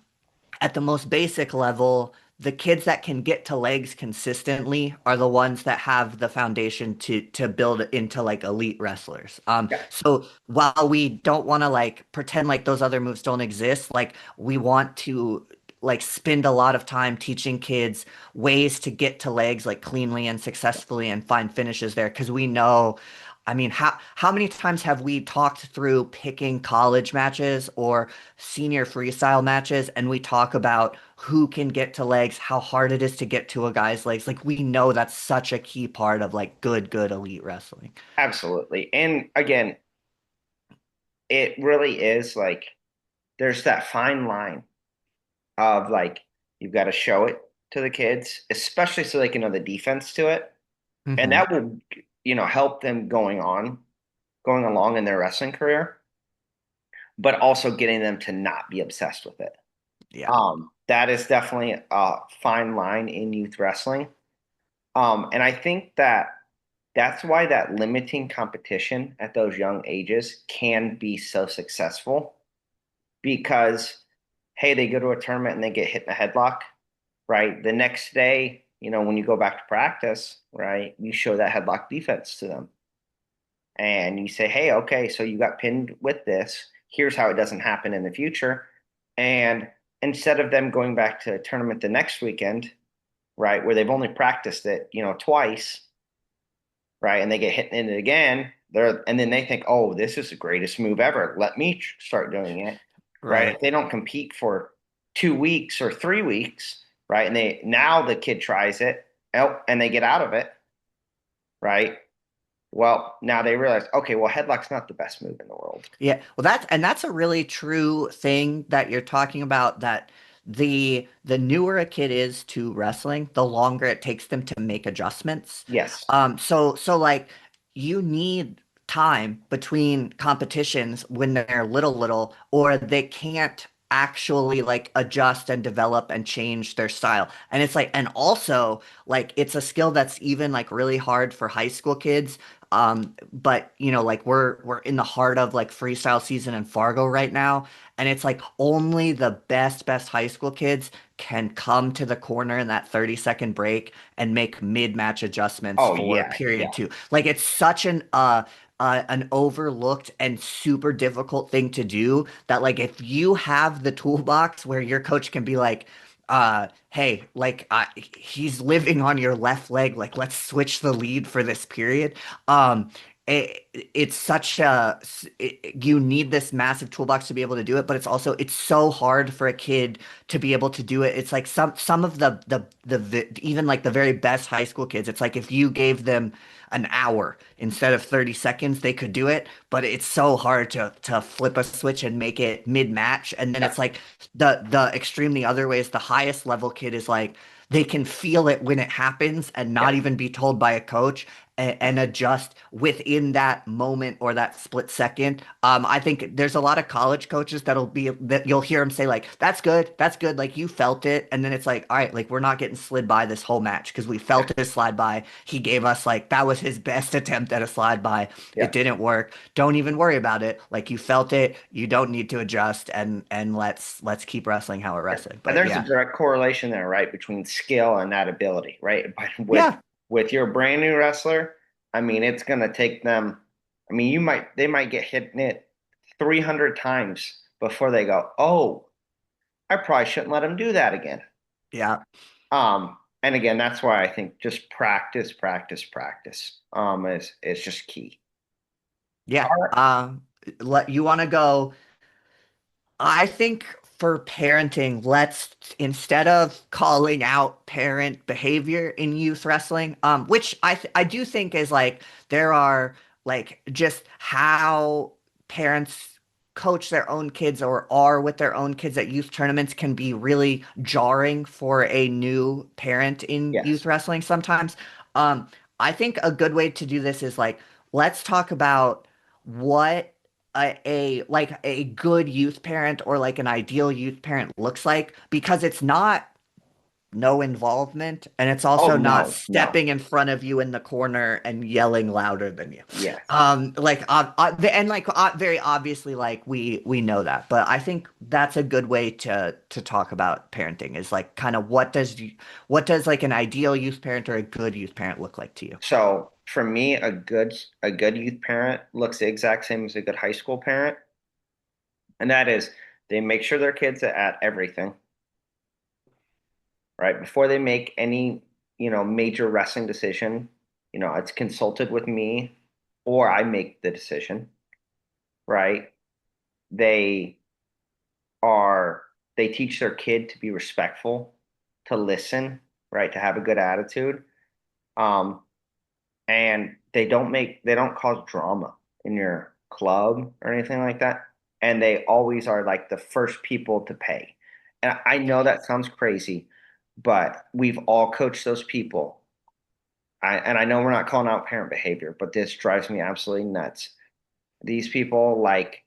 at the most basic level, the kids that can get to legs consistently are the ones that have the foundation to build into like elite wrestlers. Yeah, So while we don't want to like pretend like those other moves don't exist, like we want to like spend a lot of time teaching kids ways to get to legs like cleanly and successfully and find finishes there because we know, I mean, how many times have we talked through picking college matches or senior freestyle matches, and we talk about who can get to legs, how hard it is to get to a guy's legs? Like we know that's such a key part of like good elite wrestling. absolutely. And again, it really is like there's that fine line of like you've got to show it to the kids, especially so they can know the defense to it. And Hmm. that will, help them going along in their wrestling career, but also getting them to not be obsessed with it. Yeah. That is definitely a fine line in youth wrestling. And I think that that's why that limiting competition at those young ages can be so successful because, hey, they go to a tournament and they get hit in a headlock, right? The next day, when you go back to practice, right, you show that headlock defense to them and you say, hey, okay, so you got pinned with this. Here's how it doesn't happen in the future. And instead of them going back to a tournament the next weekend, right, where they've only practiced it, twice, right, and they get hit in it again, and then they think, oh, this is the greatest move ever. Let me start doing it, right? Right. If they don't compete for 2 weeks or 3 weeks, right, and they now the kid tries it, oh, and they get out of it, right? Well, now they realize, okay, well, headlock's not the best move in the world. Yeah, well that's a really true thing that you're talking about, that the newer a kid is to wrestling, the longer it takes them to make adjustments. Yes. So like you need time between competitions when they're little, or they can't actually like adjust and develop and change their style. And it's like, and also like it's a skill that's even like really hard for high school kids. But like we're in the heart of like freestyle season in Fargo right now, and it's like only the best high school kids can come to the corner in that 30-second break and make mid-match adjustments Oh, for yeah. period Yeah. two. Like it's such an overlooked and super difficult thing to do, that like if you have the toolbox where your coach can be like, hey, like he's living on your left leg, like let's switch the lead for this period. um it's such you need this massive toolbox to be able to do it, but it's so hard for a kid to be able to do it. It's like some of even like the very best high school kids, it's like if you gave them an hour instead of 30 seconds, they could do it, but it's so hard to flip a switch and make it mid-match. And then Yeah. it's like the extreme the other way is the highest level kid is like they can feel it when it happens and Yeah. not even be told by a coach, and adjust within that moment or that split second. I think there's a lot of college coaches that you'll hear them say like, that's good, like you felt it, and then it's like, all right, like we're not getting slid by this whole match because we Yeah. felt his slide by. He gave us like that was his best attempt at a slide by. Yeah. It didn't work. Don't even worry about it. Like you felt it. You don't need to adjust, and let's keep wrestling how we're Yeah. wrestling. And But there's a yeah, direct correlation there, right, between skill and that ability, right? But with yeah, with your brand new wrestler, I mean, it's gonna take them. I mean, they might get hit in it 300 times before they go, oh, I probably shouldn't let him do that again. yeah, And again, that's why I think just practice, practice, practice, is just key. yeah. All right. Let you want to go. I think for parenting, let's instead of calling out parent behavior in youth wrestling, which I do think is like there are like just how parents coach their own kids or are with their own kids at youth tournaments can be really jarring for a new parent in Yes. youth wrestling sometimes. Um, I think a good way to do this is like let's talk about what a like a good youth parent or like an ideal youth parent looks like because it's not no involvement and it's Oh, also not no, no. stepping in front of you in the corner and yelling louder than you. Yes. And like very obviously like we know that, but I think that's a good way to talk about parenting is like kind of what does like an ideal youth parent or a good youth parent look like to you? So for me, a good youth parent looks the exact same as a good high school parent, and that is they make sure their kids are at everything, right? Before they make any, major wrestling decision, it's consulted with me or I make the decision, right? They are they teach their kid to be respectful, to listen, right? To have a good attitude. Um, and they don't cause drama in your club or anything like that. And they always are like the first people to pay. And I know that sounds crazy, but we've all coached those people. And I know we're not calling out parent behavior, but this drives me absolutely nuts. These people like,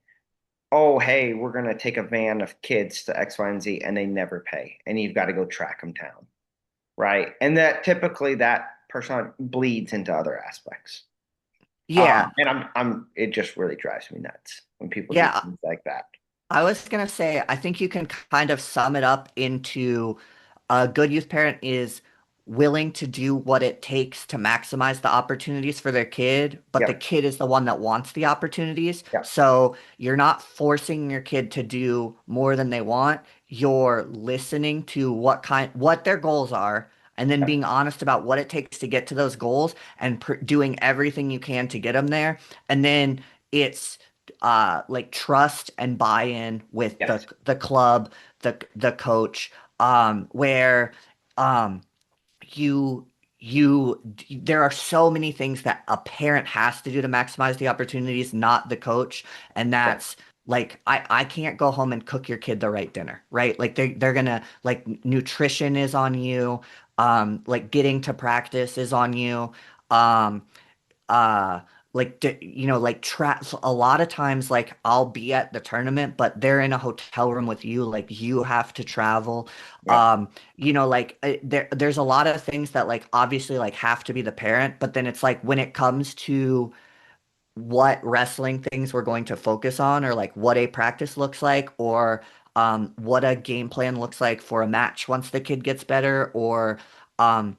oh, hey, we're gonna take a van of kids to X, Y, and Z, and they never pay, and you've got to go track them down, right? And that typically that person bleeds into other aspects. Yeah. And it just really drives me nuts when people do Yeah, things like that. I was gonna say, I think you can kind of sum it up into a good youth parent is willing to do what it takes to maximize the opportunities for their kid, but the Yep, kid is the one that wants the opportunities. yep, So you're not forcing your kid to do more than they want. You're listening to what their goals are, and then yep, being honest about what it takes to get to those goals and doing everything you can to get them there. And then it's like trust and buy-in with yes, the club, the coach, where um you you there are so many things that a parent has to do to maximize the opportunities, not the coach. And yep, that's like I can't go home and cook your kid the right dinner, right? Like they're gonna like nutrition is on you, like getting to practice is on you. Um uh like tra a lot of times like I'll be at the tournament but they're in a hotel room with you like you have to travel yep, there's a lot of things that like obviously like have to be the parent but then it's like when it comes to what wrestling things we're going to focus on or like what a practice looks like or what a game plan looks like for a match once the kid gets better or um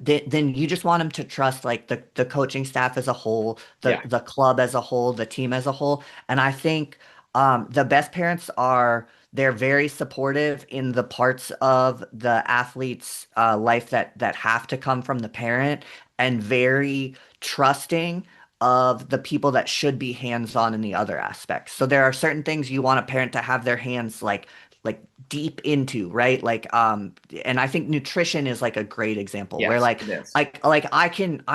then you just want them to trust like the coaching staff as a whole, yeah, the club as a whole, the team as a whole. And I think the best parents are they're very supportive in the parts of the athlete's life that have to come from the parent and very trusting of the people that should be hands-on in the other aspects. So there are certain things you want a parent to have their hands like deep into, right? And I think nutrition is like a great example where yes, it is. I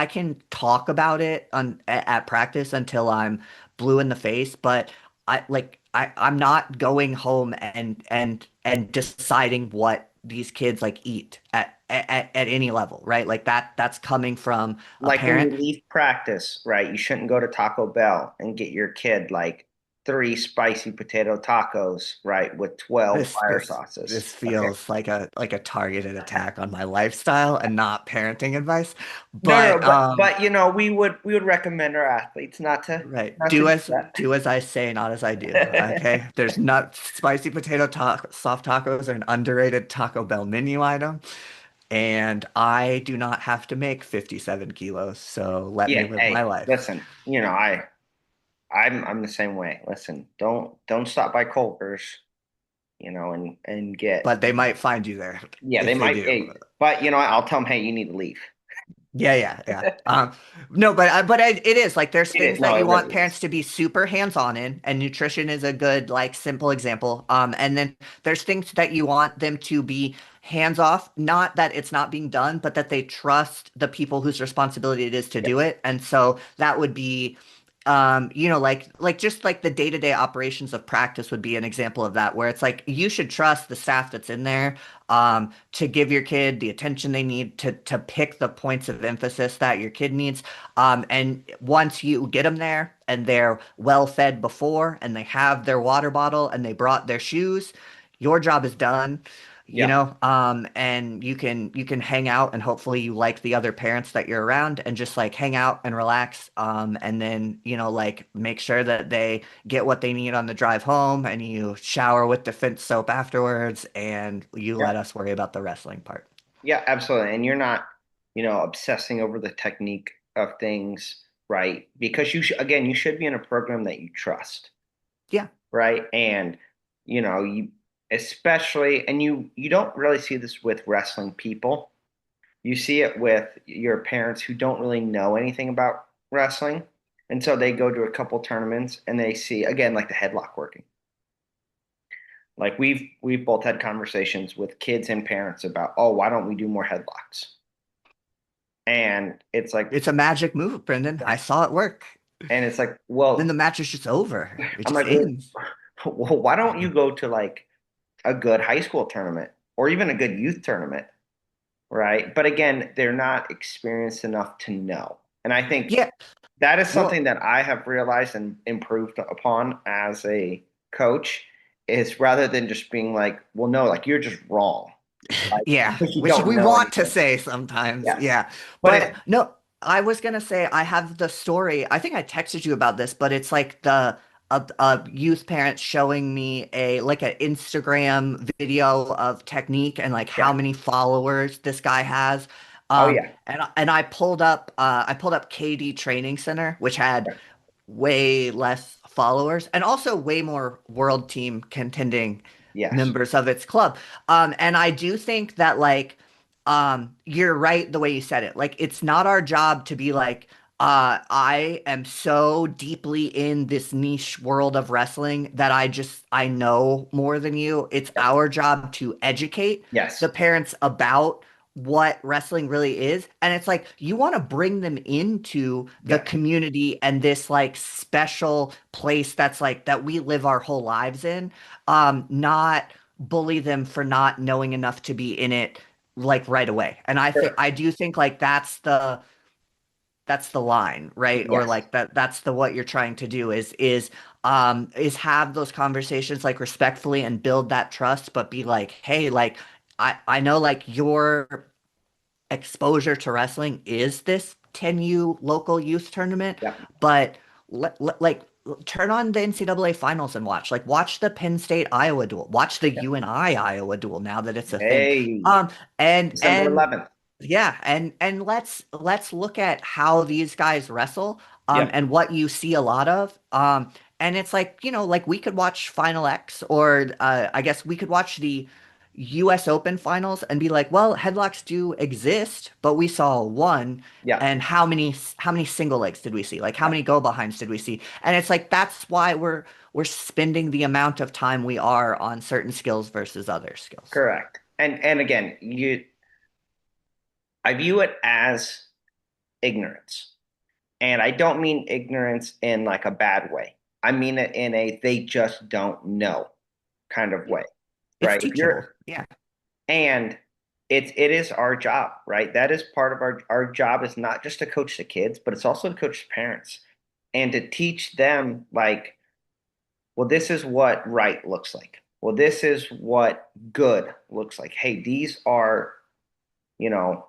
can talk about it at practice until I'm blue in the face, but I'm not going home and deciding what these kids like eat at any level, right? Like that's coming from a Like when you parent. leave practice, right? You shouldn't go to Taco Bell and get your kid like three spicy potato tacos, right, with 12 This fire this sauces. this Okay. feels like a targeted attack on my lifestyle and not parenting advice. No, no, But but we would recommend our athletes not to right, not to do that. do as I say, not as I do. Okay, there's not spicy potato soft tacos are an underrated Taco Bell menu item, and I do not have to make 57 kilos, so let me Yeah, live my hey, life. listen, I'm the same way. Listen, don't stop by Culver's, and get But they might find you there yeah, they if they might do. hey, but I'll tell them, hey, you need to leave. Yeah, yeah, yeah. No, but it is like there's things No, that it you want really is. parents to be super hands-on in, and nutrition is a good like simple example. And then there's things that you want them to be hands off, not that it's not being done, but that they trust the people whose responsibility it is to Yeah, do it. And so that would be like just like the day-to-day operations of practice would be an example of that, where it's like you should trust the staff that's in there to give your kid the attention they need to pick the points of emphasis that your kid needs. And once you get them there and they're well fed before and they have their water bottle and they brought their shoes, your job is done. yeah, And you can hang out and hopefully you like the other parents that you're around and just like hang out and relax. And then, like make sure that they get what they need on the drive home and you shower with Defense soap afterwards and you yeah, let us worry about the wrestling part. yeah, absolutely. And you're not, obsessing over the technique of things, right? Because again, you should be in a program that you trust, Yeah. right? And you especially, and you don't really see this with wrestling people. You see it with your parents who don't really know anything about wrestling. And so they go to a couple tournaments and they see again like the headlock working. Like we've both had conversations with kids and parents about, oh, why don't we do more headlocks? And it's like, It's a magic move, Brendan. yeah. I saw it work. And it's like, Then the well, match is just over. It I'm just like, well, ends. well, why don't you go to like a good high school tournament or even a good youth tournament, right? But again, they're not experienced enough to know. And I think Yeah. that is Well, something that I have realized and improved upon as a coach is rather than just being like, well, no, like you're just wrong, like yeah, because you which don't we know want to anything. say sometimes. Yes, Yeah. but But it, no, I was gonna say I have the story. I think I texted you about this, but it's like the a youth parent showing me a like an Instagram video of technique and like how yeah, many followers this guy has. oh yeah, And I pulled up KD Training Center, which had yeah, way less followers and also way more world team contending yes, members of its club. And I do think that like you're right the way you said it. Like it's not our job to be like I am so deeply in this niche world of wrestling that I know more than you. It's yeah, our job to educate the yes, parents about what wrestling really is. And it's like you want to bring them into the yeah, community and this like special place that's like that we live our whole lives in. Not bully them for not knowing enough to be in it like right away. And sure, I do think like that's the line, right? Or yes, like that's the what you're trying to do is have those conversations like respectfully and build that trust, but be like, hey, like I know like your exposure to wrestling is this 10U local youth tournament, yeah, but like turn on the NCAA finals and watch the Penn State Iowa duel, watch the yeah. UNI Iowa duel now that it's a thing. Hey, Um, and December and 11th. yeah, and let's look at how these guys wrestle, Yep. and what you see a lot of. And it's like, like we could watch Final X, or I guess we could watch the US Open finals and be like, well, headlocks do exist, but we saw one. Yeah. And how many single legs did we see? Like how Yeah. many go behinds did we see? And it's like that's why we're spending the amount of time we are on certain skills versus other skills. Correct. And again, I view it as ignorance. And I don't mean ignorance in like a bad way. I mean it in a they just don't know kind of way, It's right? If teachable. you're Yeah. and it is our job, right? That is part of our job is not just to coach the kids, but it's also to coach the parents and to teach them like, well, this is what right looks like. Well, this is what good looks like. Hey, these are, you know,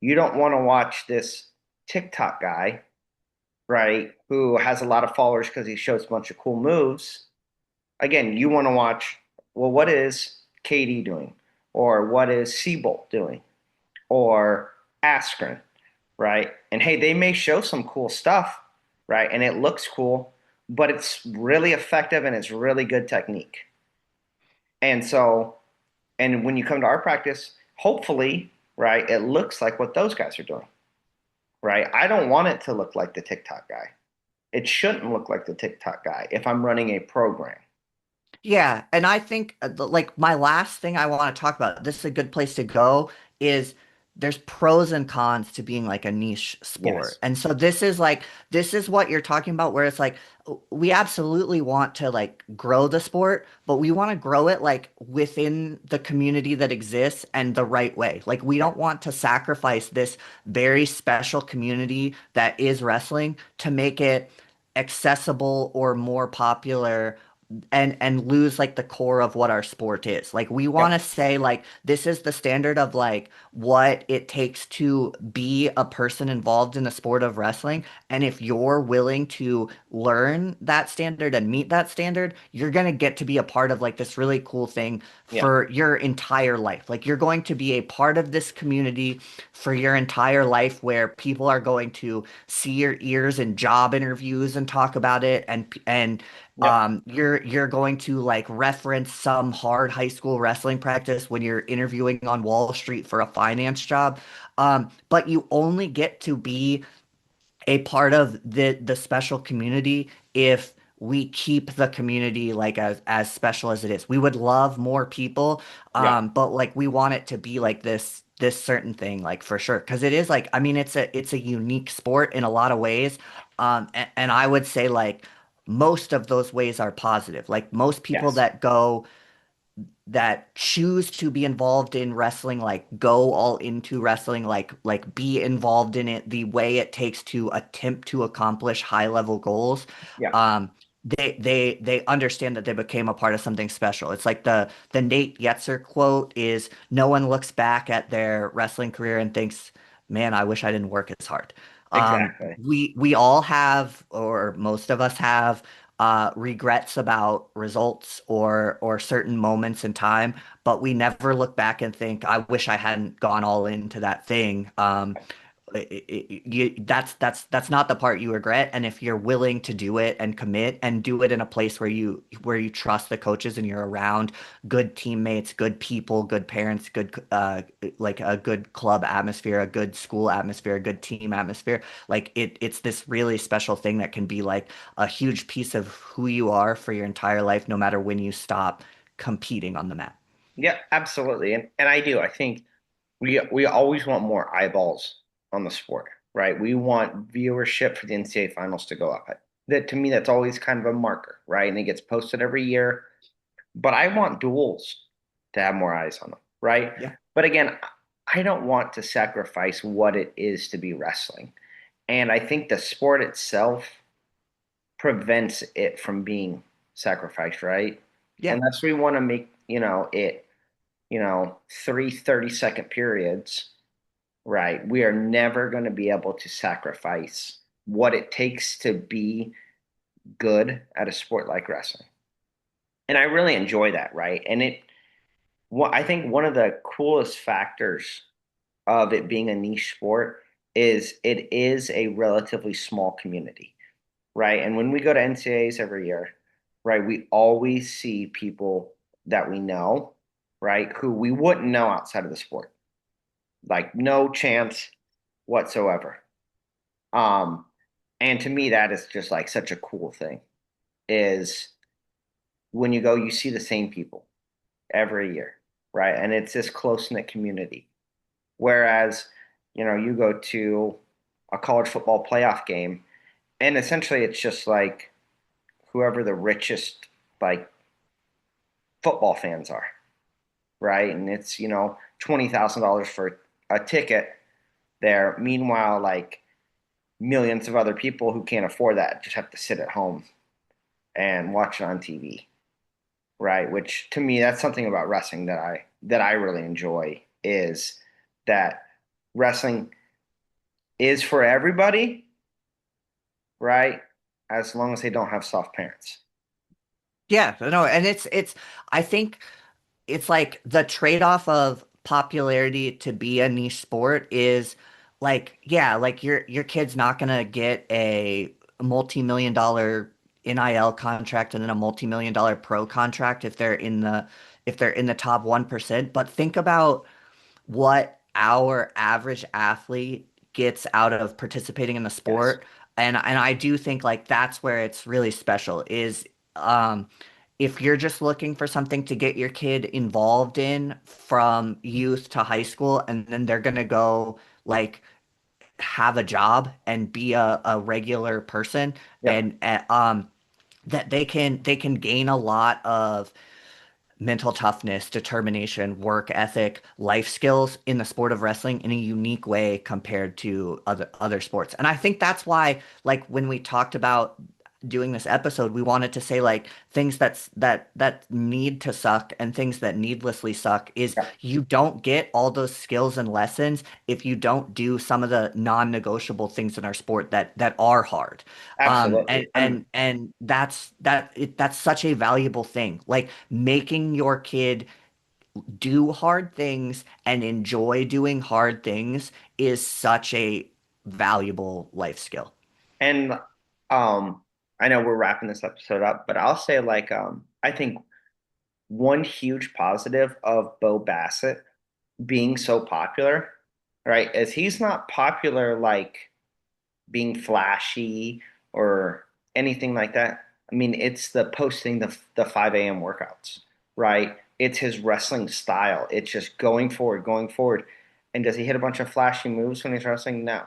you don't want to watch this TikTok guy, right, who has a lot of followers because he shows a bunch of cool moves. Again, you want to watch, well, what is KD doing? Or what is Seabolt doing? Or Askren, right? And hey, they may show some cool stuff, right? And it looks cool, but it's really effective and it's really good technique. And so, and when you come to our practice, hopefully, right, it looks like what those guys are doing. right? I don't want it to look like the TikTok guy. It shouldn't look like the TikTok guy if I'm running a program. Yeah, and I think like my last thing I want to talk about, this is a good place to go, is there's pros and cons to being like a niche sport. Yes. And so this is what you're talking about where it's like we absolutely want to like grow the sport, but we want to grow it like within the community that exists and the right way. Like we Yeah. don't want to sacrifice this very special community that is wrestling to make it accessible or more popular and lose like the core of what our sport is. Like we want to Yep. say like this is the standard of like what it takes to be a person involved in the sport of wrestling. And if you're willing to learn that standard and meet that standard, you're going to get to be a part of like this really cool thing Yeah. for your entire life. Like you're going to be a part of this community for your entire life where people are going to see your ears in job interviews and talk about it and Yep. you're going to like reference some hard high school wrestling practice when you're interviewing on Wall Street for a finance job. But you only get to be a part of the special community if we keep the community like as special as it is. We would love more people, Yep. but like we want it to be like this certain thing, like for sure, because it is like I mean it's a unique sport in a lot of ways, and I would say like most of those ways are positive. Like most people Yes. that choose to be involved in wrestling like go all into wrestling like be involved in it the way it takes to attempt to accomplish high level goals. Yeah. They understand that they became a part of something special. It's like the Nate Yetzer quote is no one looks back at their wrestling career and thinks, man, I wish I didn't work as hard. Exactly. We all have, or most of us have, regrets about results or certain moments in time, but we never look back and think, I wish I hadn't gone all into that thing. That's not the part you regret. And if you're willing to do it and commit and do it in a place where you trust the coaches and you're around good teammates, good people, good parents, good like a good club atmosphere, a good school atmosphere, a good team atmosphere, like it's this really special thing that can be like a huge piece of who you are for your entire life, no matter when you stop competing on the mat. Yeah, absolutely. And I do. I think we always want more eyeballs on the sport, right? We want viewership for the NCAA finals to go up. That to me, that's always kind of a marker, right? And it gets posted every year. But I want duels to have more eyes on them, right? Yeah. But again, I don't want to sacrifice what it is to be wrestling. And I think the sport itself prevents it from being sacrificed, right? Yeah. Unless we want to make, it, 3 30-second periods, right? We are never going to be able to sacrifice what it takes to be good at a sport like wrestling. And I really enjoy that, right? And what I think one of the coolest factors of it being a niche sport is it is a relatively small community, right? And when we go to NCAAs every year, right, we always see people that we know, right, who we wouldn't know outside of the sport, like no chance whatsoever. Um, and to me, that is just like such a cool thing. Is when you go, you see the same people every year, right? And it's this close knit community. Whereas, you go to a college football playoff game, and essentially it's just like whoever the richest like football fans are, right? And it's, $20,000 for a ticket there. Meanwhile, like millions of other people who can't afford that just have to sit at home and watch it on TV, right? Which to me, that's something about wrestling that I really enjoy is that wrestling is for everybody, right? As long as they don't have soft parents. Yeah, no, and it's I think it's like the trade-off of popularity to be a niche sport is like yeah, like your kid's not gonna get a multi-million dollar NIL contract and then a multi-million dollar pro contract if they're in the top 1%, but think about what our average athlete gets out of participating in the Yes. sport. And I do think like that's where it's really special is um if you're just looking for something to get your kid involved in from youth to high school, and then they're gonna go like have a job and be a regular person, Yep. and that they can gain a lot of mental toughness, determination, work ethic, life skills in the sport of wrestling in a unique way compared to other sports. And I think that's why, like when we talked about doing this episode, we wanted to say like things that need to suck and things that needlessly suck is Yep. you don't get all those skills and lessons if you don't do some of the non-negotiable things in our sport that are hard. And Absolutely. that's such a valuable thing. Like making your kid do hard things and enjoy doing hard things is such a valuable life skill. And I know we're wrapping this episode up, but I'll say like I think one huge positive of Bo Bassett being so popular, right, is he's not popular like being flashy or anything like that. I mean, it's the posting the 5 a.m. workouts, right? It's his wrestling style. It's just going forward, going forward. And does he hit a bunch of flashy moves when he's wrestling? No,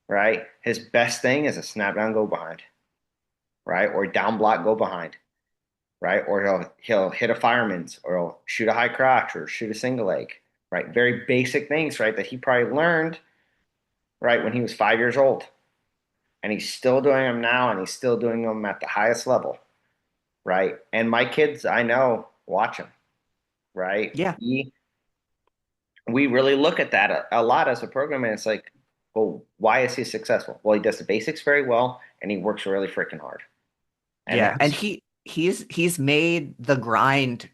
right? His best thing is a snap down, go behind, right? Or down block, go behind, right? Or he'll hit a fireman's, or he'll shoot a high crotch, or shoot a single leg, right? Very basic things, right? That he probably learned, right, when he was 5 years old, and he's still doing them now, and he's still doing them at the highest level, right? And my kids, I know, watch him, right? Yeah. We really look at that a lot as a program, and it's like, well, why is he successful? Well, he does the basics very well, and he works really freaking hard, and Yeah, and that's he's made the grind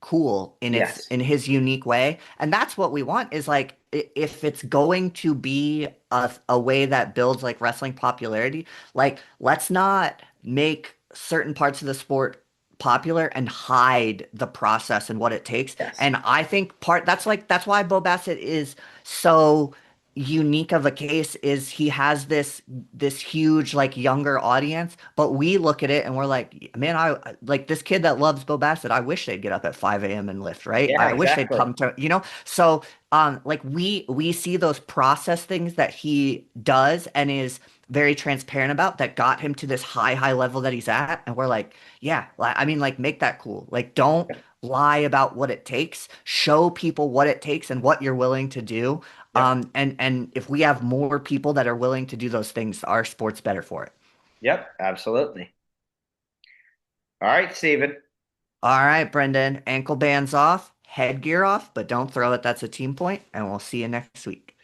cool in its yes, in his unique way, and that's what we want is like if it's going to be a way that builds like wrestling popularity, like let's not make certain parts of the sport popular and hide the process and what it takes. yes, And I think that's why Bo Bassett is so unique of a case is he has this huge like younger audience, but we look at it and we're like, man, I like this kid that loves Bo Bassett. I wish they'd get up at 5 a.m. and lift, right? yeah, I wish they'd exactly. come to, So like we see those process things that he does and is very transparent about that got him to this high level that he's at, and we're like, yeah, I mean, like make that cool. Like don't lie about what it takes. Show people what it takes and what you're willing to do. Yep, And if we have more people that are willing to do those things, our sport's better for it. yep, absolutely. All right, Steven. All right, Brendan, ankle bands off, headgear off, but don't throw it. That's a team point, and we'll see you next week.